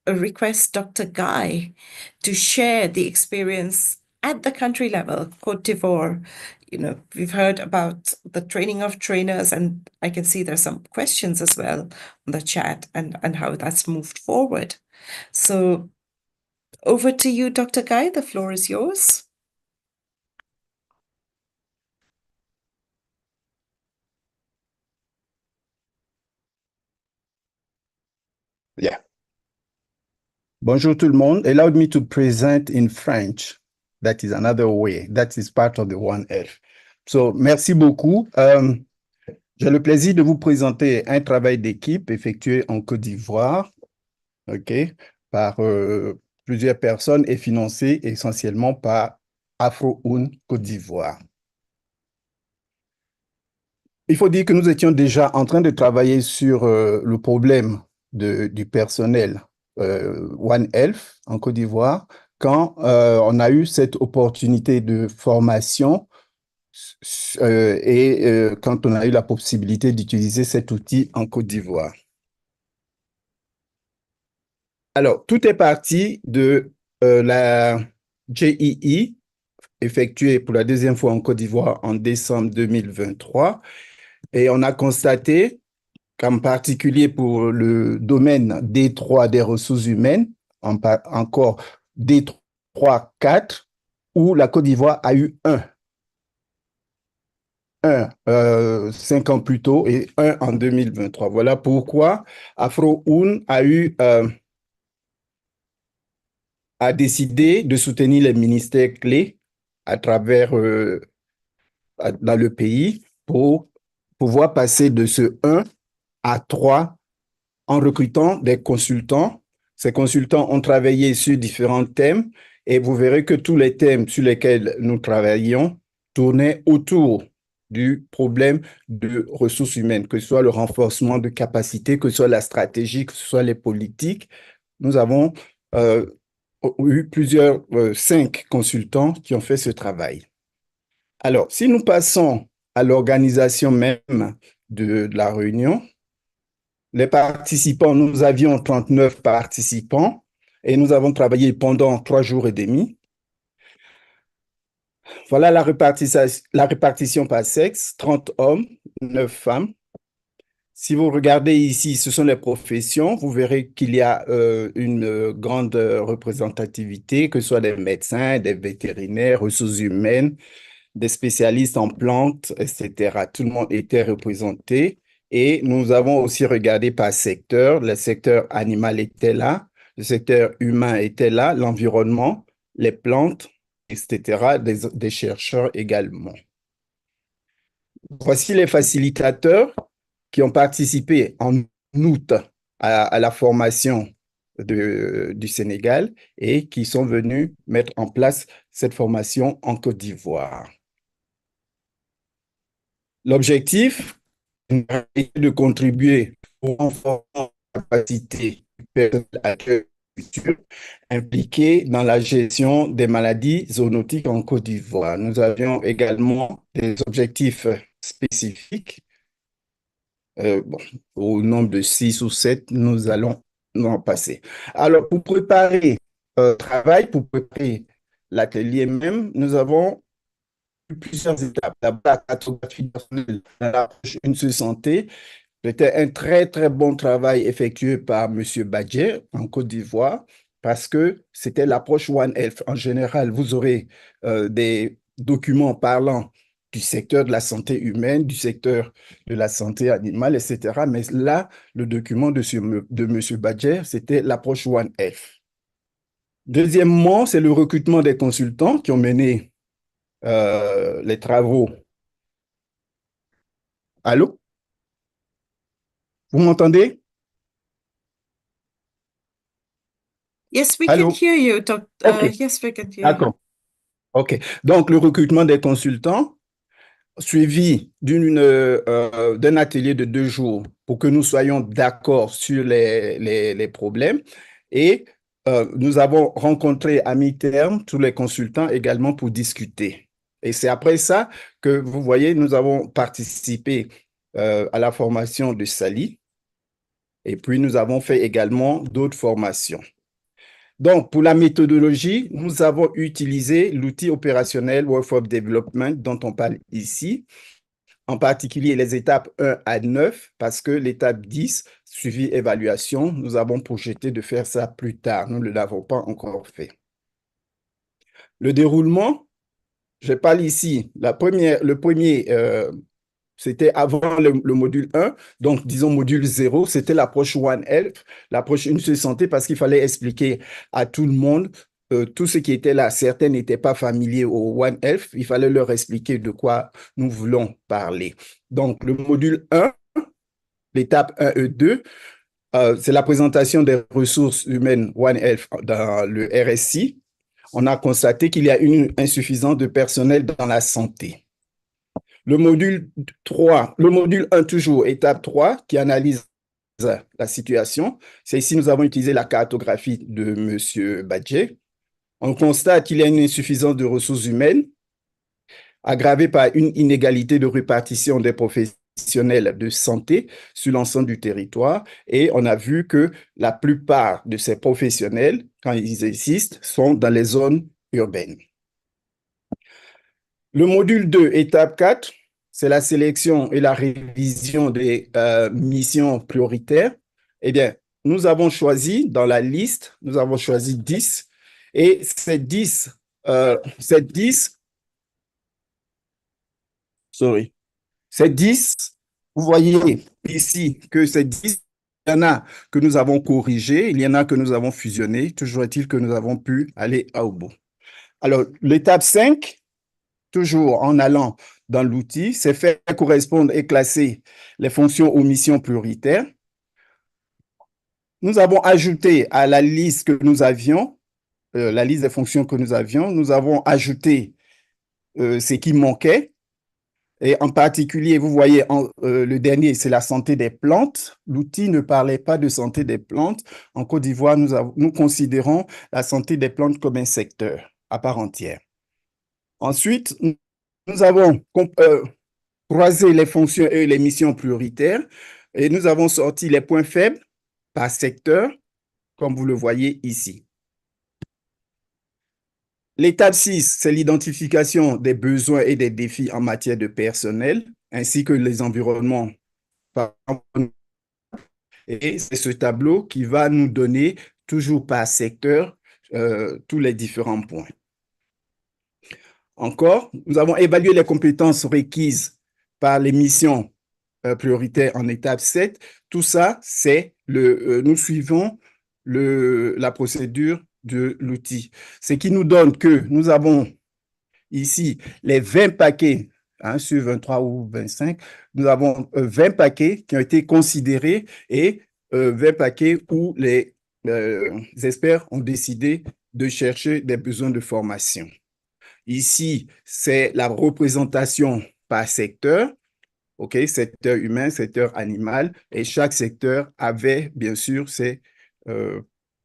A: request Dr. Guy to share the experience at the country level, Côte d'Ivoire. We've heard about the training of trainers, and I can see there's some questions as well on the chat and how that's moved forward. So over to you, Dr. Guy, the floor is yours.
F: Yeah. Bonjour tout le monde. Allow me to present in French. That is another way. That is part of the One Health. So, merci beaucoup. J'ai le plaisir de vous présenter un travail d'équipe effectué en Côte d'Ivoire, par plusieurs personnes et financé essentiellement par Afro-UN Côte d'Ivoire. Il faut dire que nous étions déjà en train de travailler sur le problème du personnel One Health en Côte d'Ivoire quand on a eu cette opportunité de formation et quand on a eu la possibilité d'utiliser cet outil en Côte d'Ivoire. Alors, tout est parti de la JEE effectuée pour la deuxième fois en Côte d'Ivoire en décembre 2023. Et on a constaté qu'en particulier pour le domaine D3 des ressources humaines, encore D3, 4, où la Côte d'Ivoire a eu 5 ans plus tôt et 1 en 2023. Voilà pourquoi Afro-UN a décidé de soutenir les ministères clés à travers dans le pays pour pouvoir passer de ce 1 à 3 en recrutant des consultants. Ces consultants ont travaillé sur différents thèmes et vous verrez que tous les thèmes sur lesquels nous travaillions tournaient autour du problème de ressources humaines, que ce soit le renforcement de capacités, que ce soit la stratégie, que ce soit les politiques. Nous avons eu 5 consultants qui ont fait ce travail. Alors, si nous passons à l'organisation même de la réunion, les participants, nous avions 39 participants et nous avons travaillé pendant 3 jours et demi. Voilà la répartition par sexe, 30 hommes, 9 femmes. Si vous regardez ici, ce sont les professions, vous verrez qu'il y a une grande représentativité, que ce soit des médecins, des vétérinaires, ressources humaines, des spécialistes en plantes, etc. Tout le monde était représenté. Et nous avons aussi regardé par secteur. Le secteur animal était là, le secteur humain était là, l'environnement, les plantes, etc., des chercheurs également. Voici les facilitateurs qui ont participé en août à la formation du Sénégal et qui sont venus mettre en place cette formation en Côte d'Ivoire. L'objectif est de contribuer au renforcement de la capacité du personnel accueil futur impliqué dans la gestion des maladies zoonotiques en Côte d'Ivoire. Nous avions également des objectifs spécifiques. Au nombre de 6 ou 7, nous allons en passer. Alors, pour préparer le travail, pour préparer l'atelier même, nous avons plusieurs étapes. D'abord, la cartographie personnelle dans l'approche Une seule santé. C'était un très, très bon travail effectué par M. Badjer en Côte d'Ivoire parce que c'était l'approche One Health. En général, vous aurez des documents parlant du secteur de la santé humaine, du secteur de la santé animale, etc. Mais là, le document de M. Badger, c'était l'approche One Health. Deuxièmement, c'est le recrutement des consultants qui ont mené les travaux. Allô? Vous m'entendez?
A: Yes, we can
F: Allô?
A: hear you, Dr.
F: OK,
A: Yes, we can hear you.
F: d'accord. OK. Donc, le recrutement des consultants, suivi d'un atelier de 2 jours pour que nous soyons d'accord sur les problèmes. Et nous avons rencontré à mi-terme tous les consultants également pour discuter. Et c'est après ça que, vous voyez, nous avons participé à la formation de Sally. Et puis, nous avons fait également d'autres formations. Donc, pour la méthodologie, nous avons utilisé l'outil opérationnel Workforce Development dont on parle ici, en particulier les étapes 1 à 9, parce que l'étape 10, suivi évaluation, nous avons projeté de faire ça plus tard. Nous ne l'avons pas encore fait. Le déroulement, je parle ici, le premier, c'était avant le module 1, donc disons module 0, c'était l'approche One Health, l'approche Une Seule Santé, parce qu'il fallait expliquer à tout le monde tout ce qui était là. Certains n'étaient pas familiers au One Health, il fallait leur expliquer de quoi nous voulons parler. Donc le module 1, l'étape 1 et 2, c'est la présentation des ressources humaines One Health dans le RSI. On a constaté qu'il y a une insuffisance de personnel dans la santé. Le module 3, le module 1 toujours, étape 3, qui analyse la situation. C'est ici nous avons utilisé la cartographie de M. Badger. On constate qu'il y a une insuffisance de ressources humaines aggravée par une inégalité de répartition des professionnels de santé sur l'ensemble du territoire. Et on a vu que la plupart de ces professionnels, quand ils existent, sont dans les zones urbaines. Le module 2, étape 4, c'est la sélection et la révision des missions prioritaires. Eh bien, nous avons choisi dans la liste, nous avons choisi 10. Et ces 10, vous voyez ici que ces 10, il y en a que nous avons corrigés, il y en a que nous avons fusionnés. Toujours est-il que nous avons pu aller au bout. Alors, l'étape 5, toujours en allant dans l'outil, c'est faire correspondre et classer les fonctions aux missions prioritaires. Nous avons ajouté à la liste que nous avions, la liste des fonctions que nous avons ajouté ce qui manquait. Et en particulier, vous voyez, le dernier, c'est la santé des plantes. L'outil ne parlait pas de santé des plantes. En Côte d'Ivoire, nous considérons la santé des plantes comme un secteur à part entière. Ensuite, nous avons croisé les fonctions et les missions prioritaires et nous avons sorti les points faibles par secteur, comme vous le voyez ici. L'étape 6, c'est l'identification des besoins et des défis en matière de personnel, ainsi que les environnements. Et c'est ce tableau qui va nous donner, toujours par secteur, tous les différents points. Encore, nous avons évalué les compétences requises par les missions prioritaires en étape 7. Tout ça, c'est nous suivons la procédure de l'outil. Ce qui nous donne que nous avons ici les 20 paquets, sur 23 ou 25, nous avons 20 paquets qui ont été considérés et 20 paquets où les experts ont décidé de chercher des besoins de formation. Ici, c'est la représentation par secteur, secteur humain, secteur animal, et chaque secteur avait bien sûr ses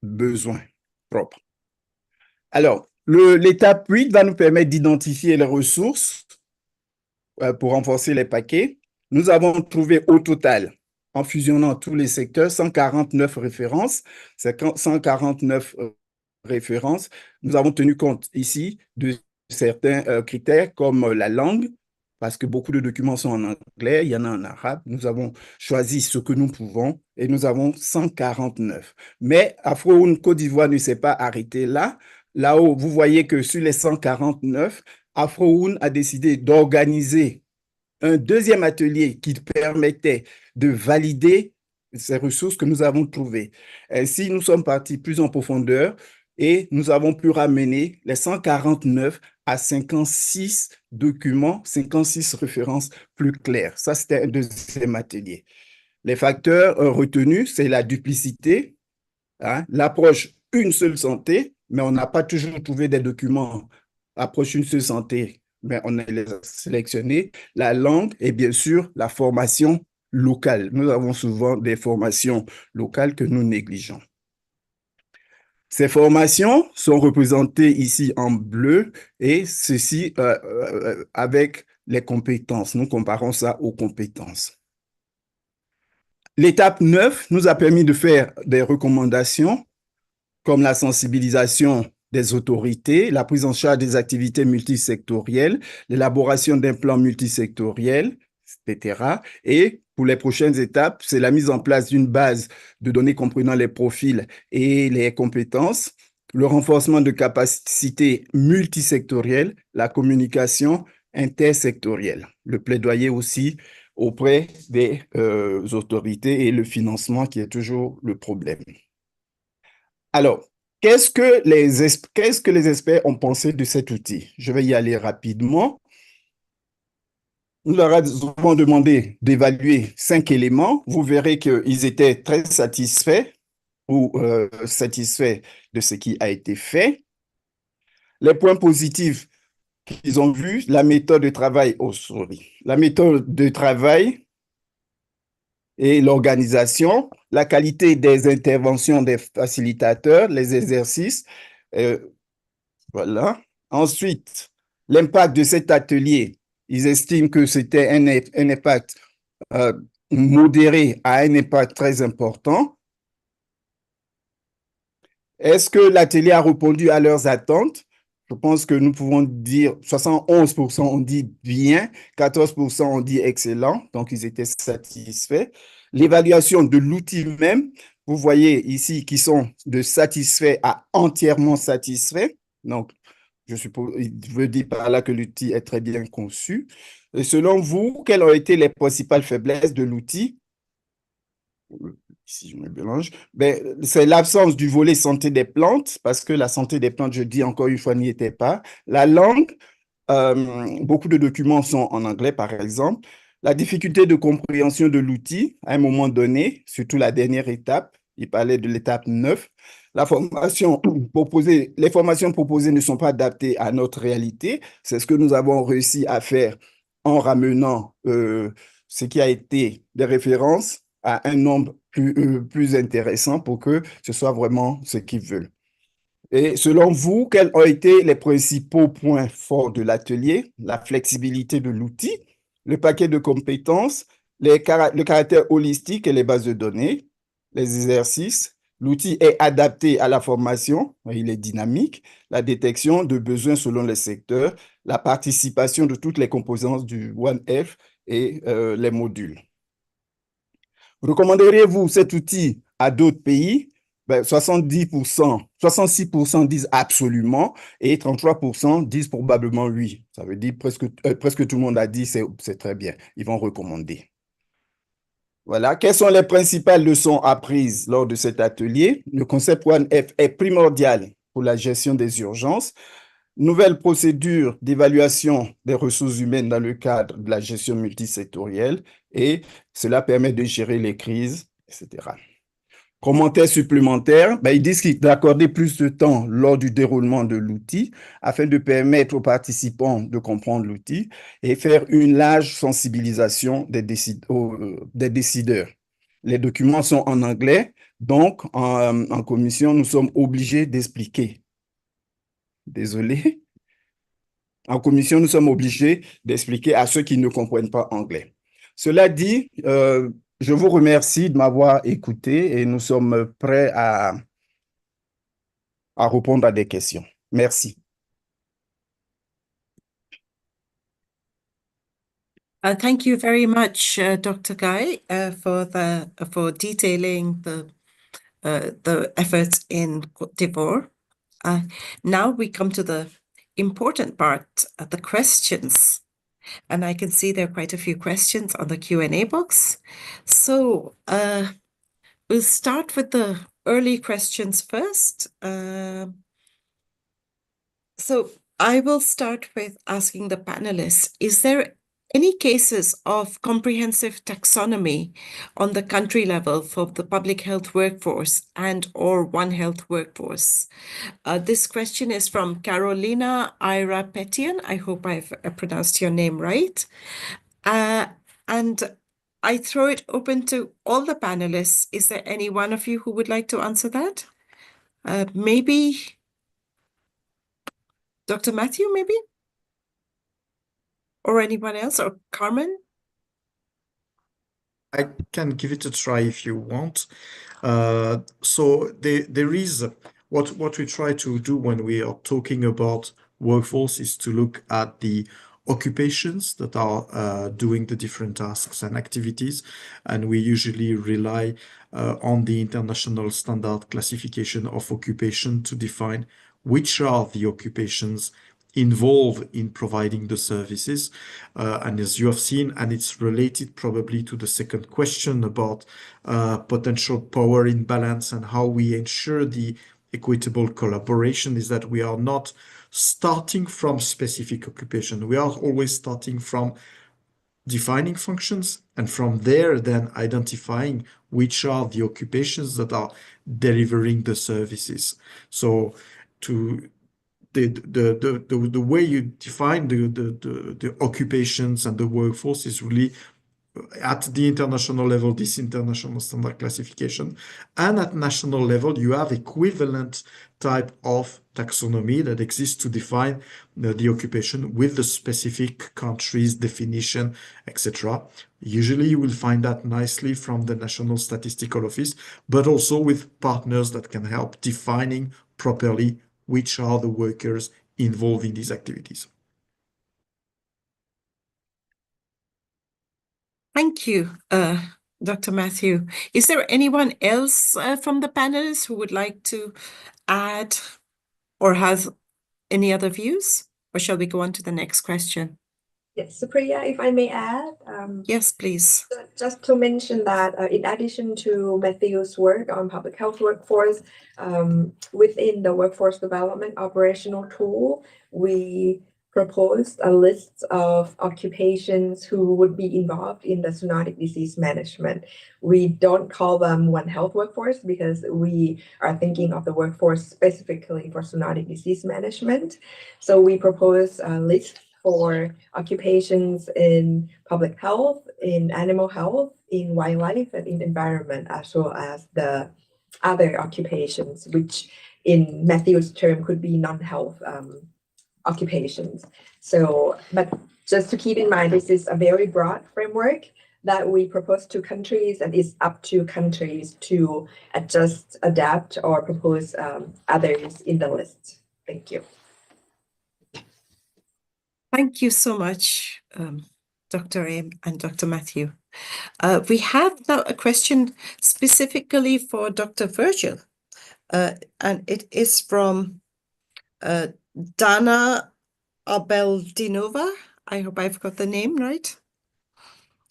F: besoins propres. Alors, l'étape 8 va nous permettre d'identifier les ressources pour renforcer les paquets. Nous avons trouvé au total, en fusionnant tous les secteurs, 149 références. C'est 149 références. Nous avons tenu compte ici de certains critères comme la langue, parce que beaucoup de documents sont en anglais, il y en a en arabe. Nous avons choisi ce que nous pouvons et nous avons 149. Mais Afro-UN Côte d'Ivoire ne s'est pas arrêté là. Là-haut, vous voyez que sur les 149, Afro-UN a décidé d'organiser un deuxième atelier qui permettait de valider ces ressources que nous avons trouvées. Ainsi, nous sommes partis plus en profondeur et nous avons pu ramener les 149 à 56 documents, 56 références plus claires. Ça, c'était un deuxième atelier. Les facteurs retenus, c'est la duplicité, hein, l'approche une seule santé, mais on n'a pas toujours trouvé des documents approche une seule santé, mais on les a sélectionnés, la langue et bien sûr la formation locale. Nous avons souvent des formations locales que nous négligeons. Ces formations sont représentées ici en bleu et ceci avec les compétences. Nous comparons ça aux compétences. L'étape 9 nous a permis de faire des recommandations comme la sensibilisation des autorités, la prise en charge des activités multisectorielles, l'élaboration d'un plan multisectoriel, etc. Et pour les prochaines étapes, c'est la mise en place d'une base de données comprenant les profils et les compétences, le renforcement de capacités multisectorielles, la communication intersectorielle, le plaidoyer aussi auprès des autorités et le financement qui est toujours le problème. Alors, qu'est-ce que les experts ont pensé de cet outil? Je vais y aller rapidement. Nous leur avons demandé d'évaluer 5 éléments. Vous verrez qu'ils étaient très satisfaits ou satisfaits de ce qui a été fait. Les points positifs qu'ils ont vus, la méthode de travail, la méthode de travail et l'organisation, la qualité des interventions des facilitateurs, les exercices, voilà. Ensuite, l'impact de cet atelier, ils estiment que c'était un impact modéré à un impact très important. Est-ce que l'atelier a répondu à leurs attentes? Je pense que nous pouvons dire 71% ont dit bien, 14% ont dit excellent, donc ils étaient satisfaits. L'évaluation de l'outil même, vous voyez ici qu'ils sont de satisfaits à entièrement satisfaits. Donc, je suppose, il veut dire par là que l'outil est très bien conçu. Et selon vous, quelles ont été les principales faiblesses de l'outil? Si je me mélange, ben, c'est l'absence du volet santé des plantes, parce que la santé des plantes, je dis encore une fois, n'y était pas. La langue, beaucoup de documents sont en anglais, par exemple. La difficulté de compréhension de l'outil, à un moment donné, surtout la dernière étape, il parlait de l'étape 9. La formation proposée, les formations proposées ne sont pas adaptées à notre réalité. C'est ce que nous avons réussi à faire en ramenant ce qui a été des références à un nombre plus intéressant pour que ce soit vraiment ce qu'ils veulent. Et selon vous, quels ont été les principaux points forts de l'atelier? La flexibilité de l'outil, le paquet de compétences, le caractère holistique et les bases de données, les exercices. L'outil est adapté à la formation, il est dynamique, la détection de besoins selon les secteurs, la participation de toutes les composantes du OneF et les modules. Recommanderiez-vous cet outil à d'autres pays? Ben, 70%, 66% disent absolument et 33% disent probablement oui. Ça veut dire presque tout le monde a dit c'est très bien. Ils vont recommander. Voilà. Quelles sont les principales leçons apprises lors de cet atelier? Le concept OneF est primordial pour la gestion des urgences. Nouvelle procédure d'évaluation des ressources humaines dans le cadre de la gestion multisectorielle et cela permet de gérer les crises, etc. Commentaires supplémentaires, ben, ils disent d'accorder plus de temps lors du déroulement de l'outil afin de permettre aux participants de comprendre l'outil et faire une large sensibilisation des décideurs. Les documents sont en anglais, donc en commission, nous sommes obligés d'expliquer. Désolé. En commission, nous sommes obligés d'expliquer à ceux qui ne comprennent pas anglais. Cela dit, je vous remercie de m'avoir écouté et nous sommes prêts à répondre à des questions. Merci.
A: Thank you very much, Dr. Guy, for detailing the efforts in Côte d'Ivoire. Now we come to the important part, the questions. And I can see there are quite a few questions on the Q&A box. So we'll start with the early questions first. So I will start with asking the panelists, is there any cases of comprehensive taxonomy on the country level for the public health workforce and/or One Health workforce? This question is from Carolina Ira Petian. I hope I've pronounced your name right. And I throw it open to all the panelists. Is there any one of you who would like to answer that? Maybe Dr. Matthew, maybe? Or anyone else? Or Carmen?
C: I can give it a try if you want. So there is what we try to do when we are talking about workforce is to look at the occupations that are doing the different tasks and activities, and we usually rely on the international standard classification of occupation to define which are the occupations involved in providing the services. And as you have seen, and it's related probably to the second question about potential power imbalance and how we ensure the equitable collaboration, is that we are not starting from specific occupation. We are always starting from defining functions, and from there then identifying which are the occupations that are delivering the services. So to the way you define the occupations and the workforce is really at the international level, this international standard classification, and at national level, you have equivalent type of taxonomy that exists to define the occupation with the specific country's definition, etc. Usually, you will find that nicely from the National Statistical Office, but also with partners that can help defining properly which are the workers involved in these activities.
A: Thank you, Dr. Matthew. Is there anyone else from the panelists who would like to add or has any other views? Or shall we go on to the next question?
D: Yes, Supriya, if I may add.
A: Yes, please.
D: Just to mention that in addition to Matthew's work on public health workforce, within the workforce development operational tool, we proposed a list of occupations who would be involved in the zoonotic disease management. We don't call them One Health workforce because we are thinking of the workforce specifically for zoonotic disease management. So we propose a list for occupations in public health, in animal health, in wildlife, and in environment, as well as the other occupations, which in Matthew's term could be non-health occupations. So, but just to keep in mind, this is a very broad framework that we propose to countries, and it's up to countries to adjust, adapt, or propose others in the list. Thank you.
A: Thank you so much, Dr. Aim and Dr. Matthew. We have now a question specifically for Dr. Virgil, and it is from Dana Abeldinova. I hope I've got the name right.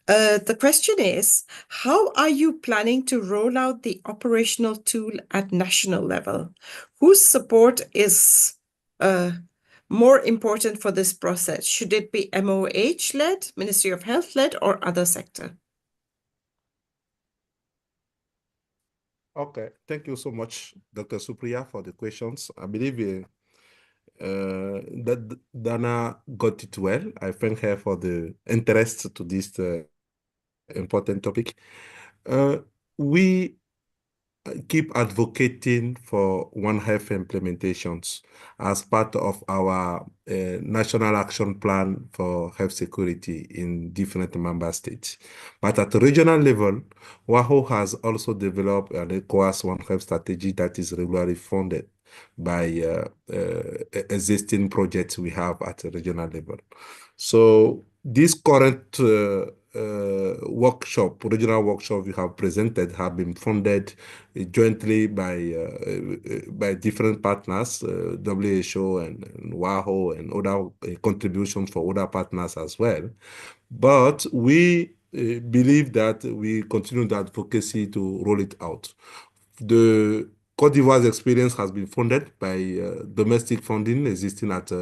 A: The question is, how are you planning to roll out the operational tool at national level? Whose support is more important for this process? Should it be MOH-led, Ministry of Health-led, or other sector?
E: Okay, thank you so much, Dr. Supriya, for the questions. I believe that Dana got it well. I thank her for the interest to this important topic. We keep advocating for One Health implementations as part of our national action plan for health security in different member states. But at the regional level, WAHO has also developed an ECOWAS One Health strategy that is regularly funded. by existing projects we have at a regional level. So this current regional workshop we have presented have been funded jointly by different partners, WHO and WAHO and other contributions for other partners as well. But we believe that we continue the advocacy to roll it out. The Cote d'Ivoire's experience has been funded by domestic funding existing at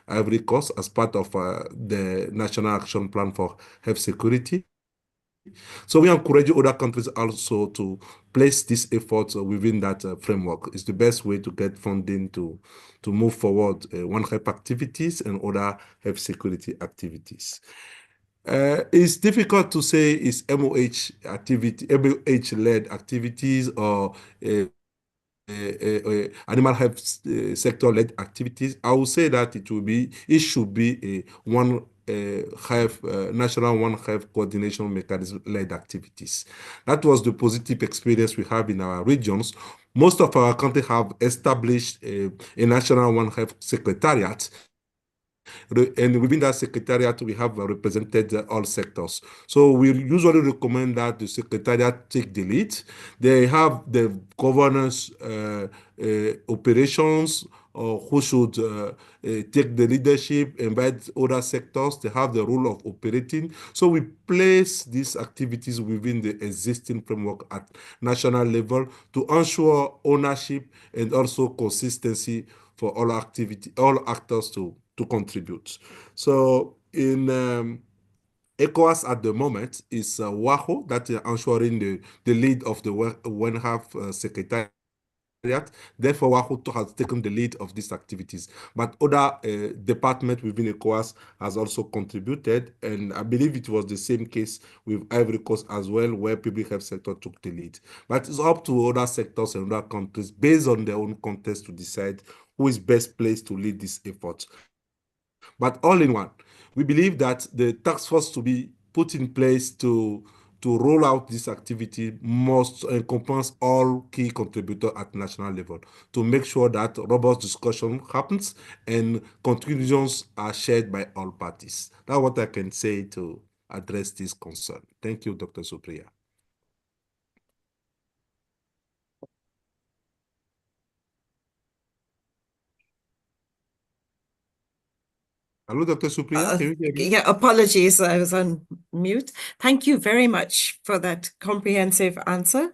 E: Ivory Coast as part of the National Action Plan for Health Security. So we encourage other countries also to place these efforts within that framework. It's the best way to get funding to move forward One Health activities and other health security activities. It's difficult to say it's MOH-led activities or animal health sector-led activities. I would say that it should be a national One Health coordination mechanism-led activities. That was the positive experience we have in our regions. Most of our countries have established a national One Health secretariat. And within that secretariat, we have represented all sectors. So we usually recommend that the secretariat take the lead. They have the governance operations who should take the leadership, invite other sectors. They have the role of operating. So we place these activities within the existing framework at national level to ensure ownership and also consistency for all actors to contribute. So in ECOWAS at the moment is WAHO that is ensuring the lead of the One Health Secretariat. Therefore, WAHO has taken the lead of these activities. But other departments within ECOWAS has also contributed, and I believe it was the same case with Ivory Coast as well, where public health sector took the lead. But it's up to other sectors and other countries, based on their own context, to decide who is best placed to lead this effort. But all in one, we believe that the task force to be put in place to roll out this activity must encompass all key contributors at national level to make sure that robust discussion happens and conclusions are shared by all parties. That's what I can say to address this concern. Thank you, Dr. Supriya. Hello, Dr. Supriya, can you hear me?
A: Yeah, apologies, I was on mute. Thank you very much for that comprehensive answer.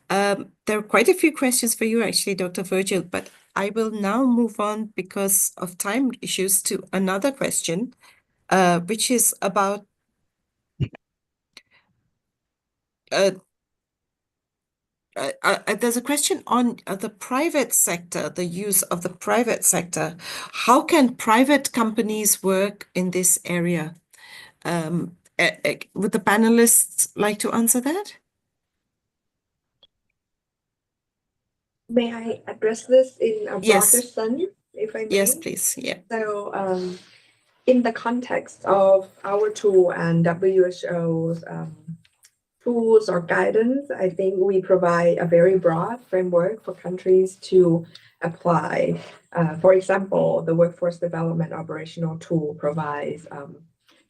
A: There are quite a few questions for you, actually, Dr. Virgil, but I will now move on because of time issues to another question, which is about there's a question on the private sector, the use of the private sector. How can private companies work in this area? Would the panelists like to answer that?
D: May I address this in a
A: Yes.
D: broader sense, if I may?
A: Yes, please. Yeah.
D: So, in the context of our tool and WHO's tools or guidance, I think we provide a very broad framework for countries to apply. For example, the Workforce Development Operational Tool provides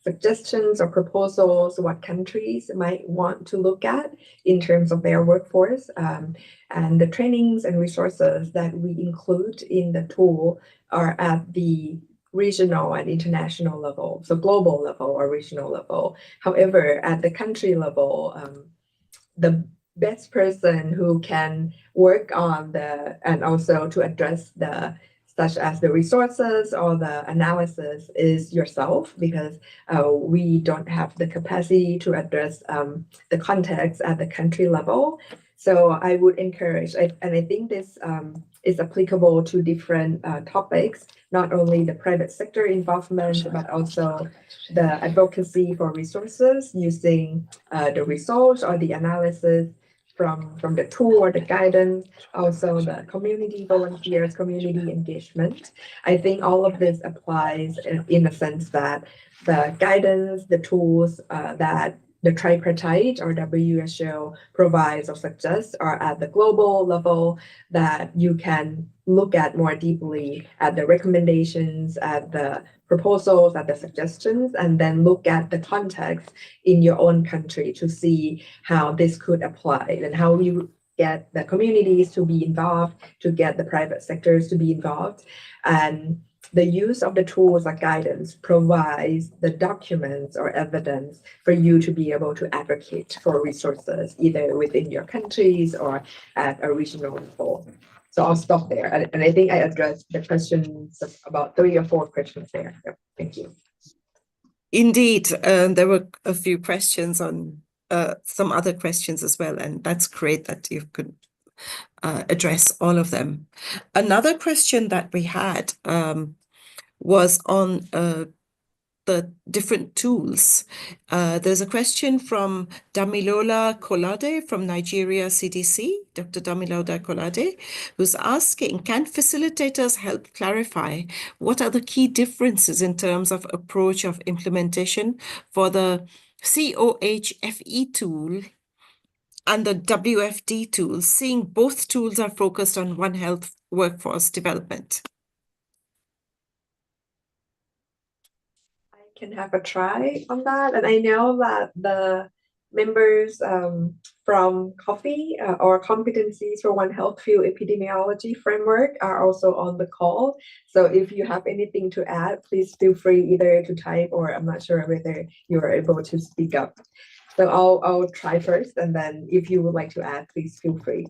D: suggestions or proposals what countries might want to look at in terms of their workforce, and the trainings and resources that we include in the tool are at the regional and international level, so global level or regional level. However, at the country level, the best person who can work on and also to address such as the resources or the analysis is yourself, because we don't have the capacity to address the context at the country level. So I would encourage, and I think this is applicable to different topics, not only the private sector involvement, but also the advocacy for resources using the results or the analysis from the tool or the guidance, also the community volunteers, community engagement. I think all of this applies in the sense that the guidance, the tools that the tripartite or WHO provides or suggests are at the global level, that you can look at more deeply at the recommendations, at the proposals, at the suggestions, and then look at the context in your own country to see how this could apply and how you get the communities to be involved, to get the private sectors to be involved. And the use of the tools like guidance provides the documents or evidence for you to be able to advocate for resources, either within your countries or at a regional level. So I'll stop there. And I think I addressed the questions, about 3 or 4 questions there. Yep. Thank you.
A: Indeed, there were a few questions on some other questions as well, and that's great that you could address all of them. Another question that we had was on the different tools. There's a question from Damilola Kolade from Nigeria CDC, Dr. Damilola Kolade, who's asking, can facilitators help clarify what are the key differences in terms of approach of implementation for the COHFE tool and the WFD tool, seeing both tools are focused on One Health workforce development?
D: Can have a try on that. And I know that the members from COFFEE or Competencies for One Health Field Epidemiology Framework are also on the call. So if you have anything to add, please feel free either to type, or I'm not sure whether you're able to speak up. So I'll try first, and then if you would like to add, please feel free.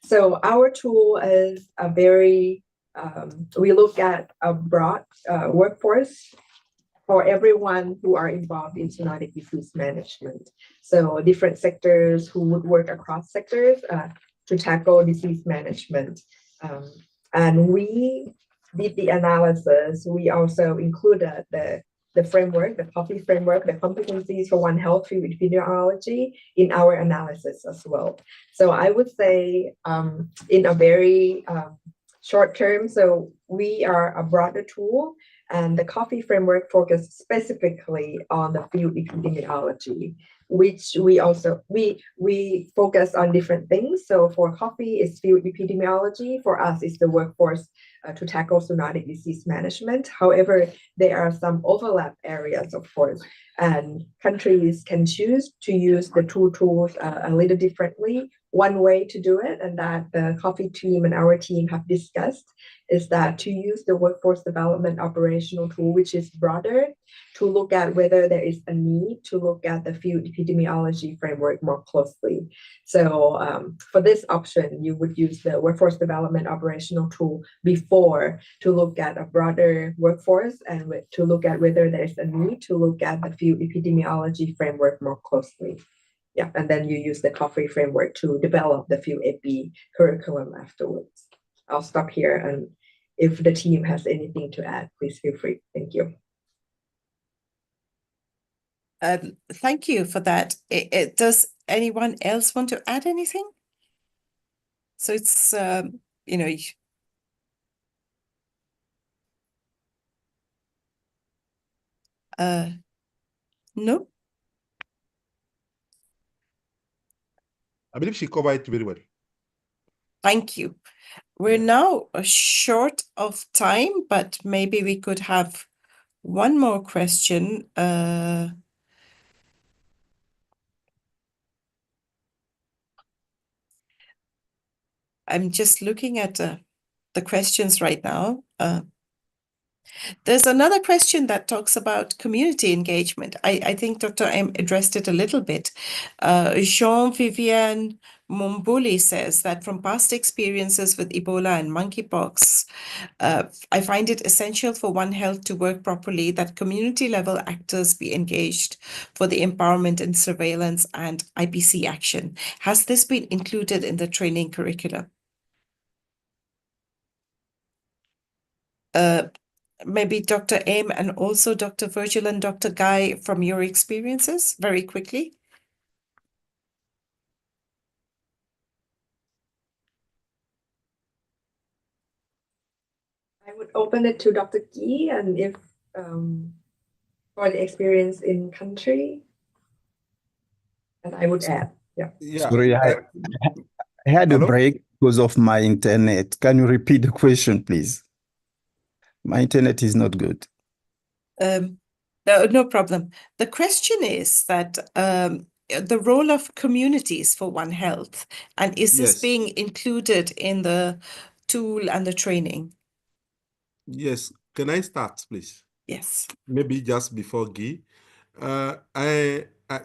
D: So our tool is a very, we look at a broad workforce for everyone who are involved in zoonotic disease management. So different sectors who would work across sectors to tackle disease management. And we did the analysis. We also included the framework, the COFFEE framework, the Competencies for One Health Field Epidemiology in our analysis as well. So I would say in a very short term, so we are a broader tool, and the COFFEE framework focuses specifically on the field epidemiology, which we also, we focus on different things. So for COFFEE, it's field epidemiology. For us, it's the workforce to tackle zoonotic disease management. However, there are some overlap areas, of course, and countries can choose to use the two tools a little differently. One way to do it, and that the COFFEE team and our team have discussed, is that to use the workforce development operational tool, which is broader, to look at whether there is a need to look at the field epidemiology framework more closely. So for this option, you would use the workforce development operational tool before to look at a broader workforce, and to look at whether there's a need to look at the field epidemiology framework more closely. Yeah, and then you use the COFFEE framework to develop the field EP curriculum afterwards. I'll stop here, and if the team has anything to add, please feel free. Thank you.
A: Thank you for that. Does anyone else want to add anything? So it's, you know, no?
E: I believe she covered it very well.
A: Thank you. We're now short of time, but maybe we could have one more question. I'm just looking at the questions right now. There's another question that talks about community engagement. I think Dr. M addressed it a little bit. Jean-Vivian Mumbuli says that from past experiences with Ebola and monkeypox, I find it essential for One Health to work properly, that community level actors be engaged for the empowerment and surveillance and IPC action. Has this been included in the training curriculum? Maybe Dr. Aim and also Dr. Virgil and Dr. Guy, from your experiences, very quickly.
D: I would open it to Dr. Guy, and if for the experience in country, and I would add, yeah.
E: Yeah.
F: Sorry, I had a
E: Hello?
F: break. because of my internet. Can you repeat the question, please? My internet is not good.
A: No problem. The question is that the role of communities for One Health, and is this
E: Yes.
A: being included in the tool and the training?
E: Yes. Can I start, please?
A: Yes.
E: Maybe just before Guy.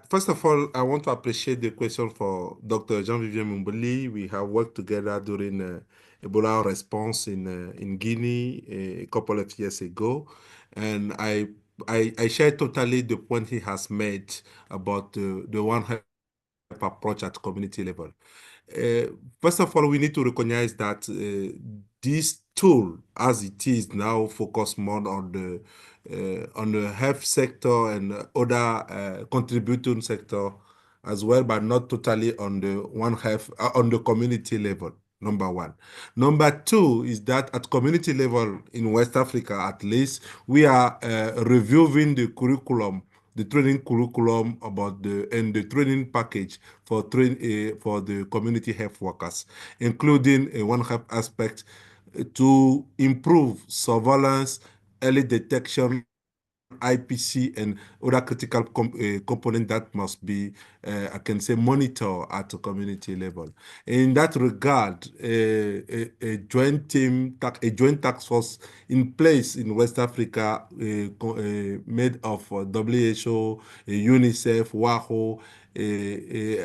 E: First of all, I want to appreciate the question for Dr. Jean-Vivien Mumbuli. We have worked together during Ebola response in Guinea a couple of years ago, and I share totally the point he has made about the One Health approach at community level. First of all, we need to recognize that this tool, as it is now, focus more on the health sector and other contributing sector as well, but not totally on the One Health on the community level. Number one. Number two is that at community level in West Africa, at least, we are reviewing the curriculum, the training curriculum about the training package for the community health workers, including a One Health aspect to improve surveillance, early detection, IPC, and other critical component that must be, I can say, monitor at the community level. In that regard, a joint task force in place in West Africa, made of WHO, UNICEF, WAHO,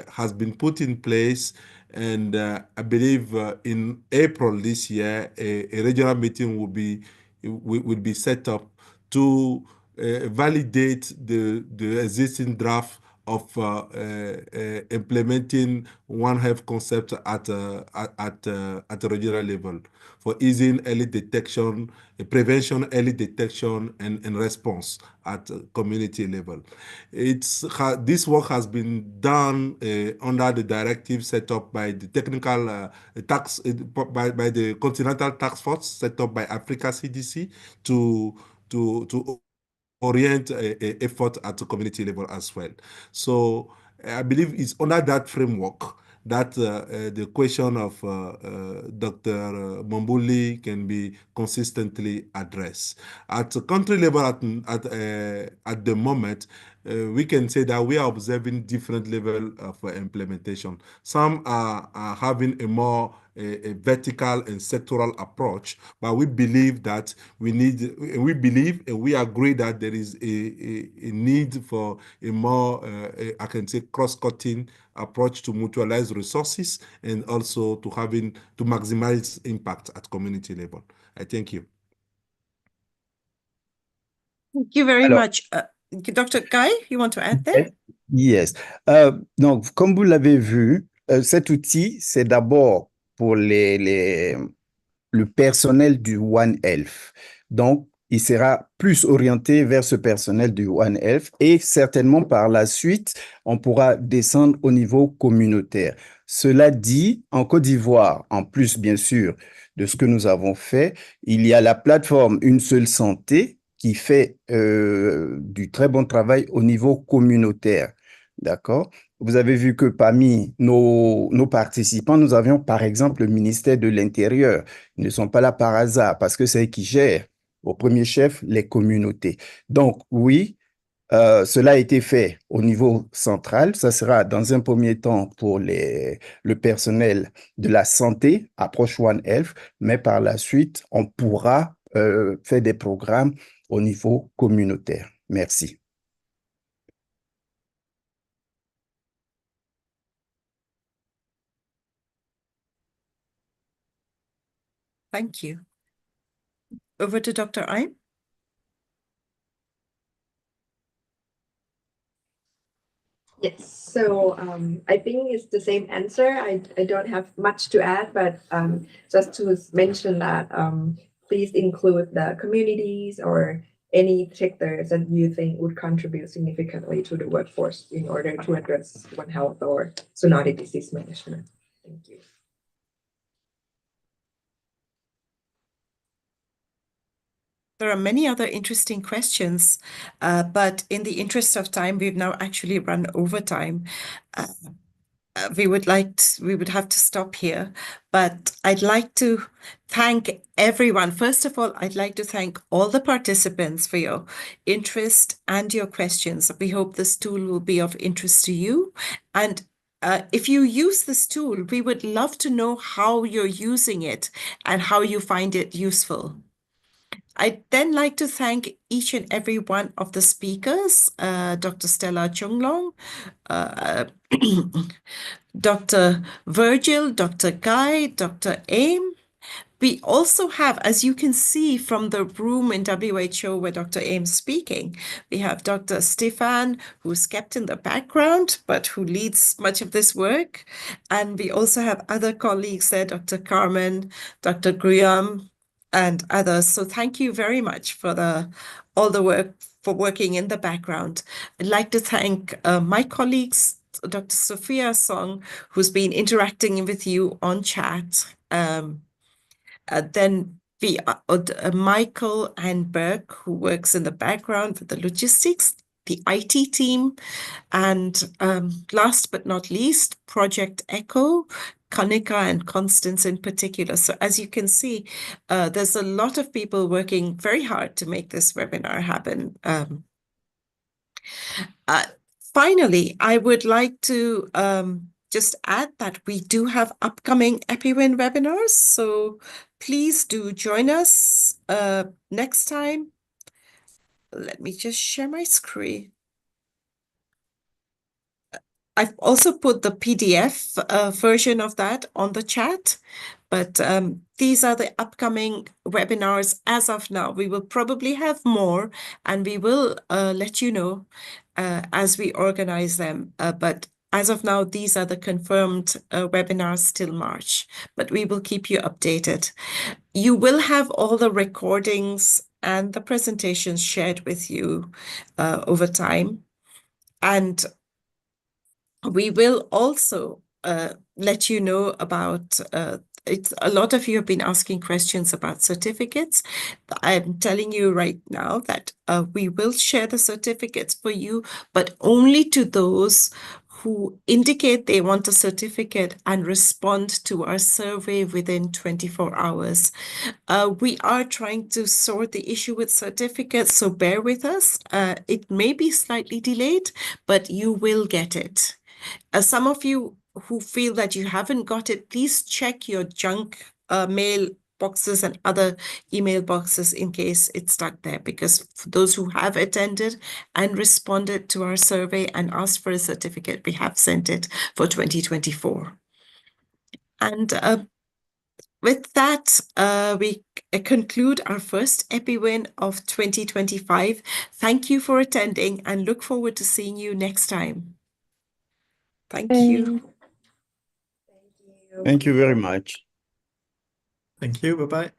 E: has been put in place. And I believe in April this year, a regional meeting will be set up to validate the existing draft of implementing One Health concept at a regional level for easing early detection, prevention, early detection, and response at community level. This work has been done under the directive set up by the technical by the Continental Task Force set up by Africa CDC to orient effort at the community level as well. So I believe it's under that framework that the question of Dr. Mombuli can be consistently addressed. At the country level, at the moment, we can say that we are observing different level of implementation. Some are having a more a vertical and sectoral approach, but we believe that we believe and we agree that there is a need for a more, I can say, cross-cutting approach to mutualize resources and also to maximize impact at community level. I thank you.
A: Thank you very
F: Alors,
A: much. Dr. Guy, you want to add there?
F: Yes. Donc, comme vous l'avez vu, cet outil, c'est d'abord pour le personnel du One Health. Donc, il sera plus orienté vers ce personnel du One Health et certainement par la suite, on pourra descendre au niveau communautaire. Cela dit, en Côte d'Ivoire, en plus bien sûr de ce que nous avons fait, il y a la plateforme Une Seule Santé qui fait du très bon travail au niveau communautaire. D'accord? Vous avez vu que parmi nos participants, nous avions par exemple le ministère de l'Intérieur. Ils ne sont pas là par hasard parce que c'est eux qui gèrent au premier chef les communautés. Donc oui, cela a été fait au niveau central. Ça sera dans un premier temps pour le personnel de la santé, approche One Health, mais par la suite, on pourra faire des programmes au niveau communautaire. Merci.
A: Thank you. Over to Dr. Ayn.
D: Yes, so I think it's the same answer. I don't have much to add, but just to mention that please include the communities or any sectors that you think would contribute significantly to the workforce in order to address One Health or zoonotic disease management. Thank you.
A: There are many other interesting questions, but in the interest of time, we've now actually run over time. we would have to stop here, but I'd like to thank everyone. First of all, I'd like to thank all the participants for your interest and your questions. We hope this tool will be of interest to you. And if you use this tool, we would love to know how you're using it and how you find it useful. I'd then like to thank each and every one of the speakers, Dr. Stella Chunglong, Dr. Virgil, Dr. Guy, Dr. Aim. We also have, as you can see from the room in WHO where Dr. Aim's speaking, we have Dr. Stefan, who's kept in the background, but who leads much of this work. And we also have other colleagues there, Dr. Carmen, Dr. Graham, and others. So thank you very much for all the work, for working in the background. I'd like to thank my colleagues, Dr. Sophia Song, who's been interacting with you on chat. Then we Michael and Burke, who works in the background with the logistics, the IT team, and last but not least, Project Echo, Kanika and Constance in particular. So as you can see, there's a lot of people working very hard to make this webinar happen. Finally, I would like to just add that we do have upcoming EPI-WIN webinars, so please do join us next time. Let me just share my screen. I've also put the PDF version of that on the chat, but these are the upcoming webinars as of now. We will probably have more, and we will let you know as we organize them. But as of now, these are the confirmed webinars till March, but we will keep you updated. You will have all the recordings and the presentations shared with you over time. And we will also let you know about a lot of you have been asking questions about certificates. I'm telling you right now that we will share the certificates for you, but only to those who indicate they want a certificate and respond to our survey within 24 hours. We are trying to sort the issue with certificates, so bear with us. It may be slightly delayed, but you will get it. Some of you who feel that you haven't got it, please check your junk mail boxes and other email boxes in case it's stuck there, because for those who have attended and responded to our survey and asked for a certificate, we have sent it for 2024. And with that, we conclude our first EPI-WIN of 2025. Thank you for attending and look forward to seeing you next time. Thank you.
D: Thank you.
F: Thank you very much.
C: Thank you. Bye-bye.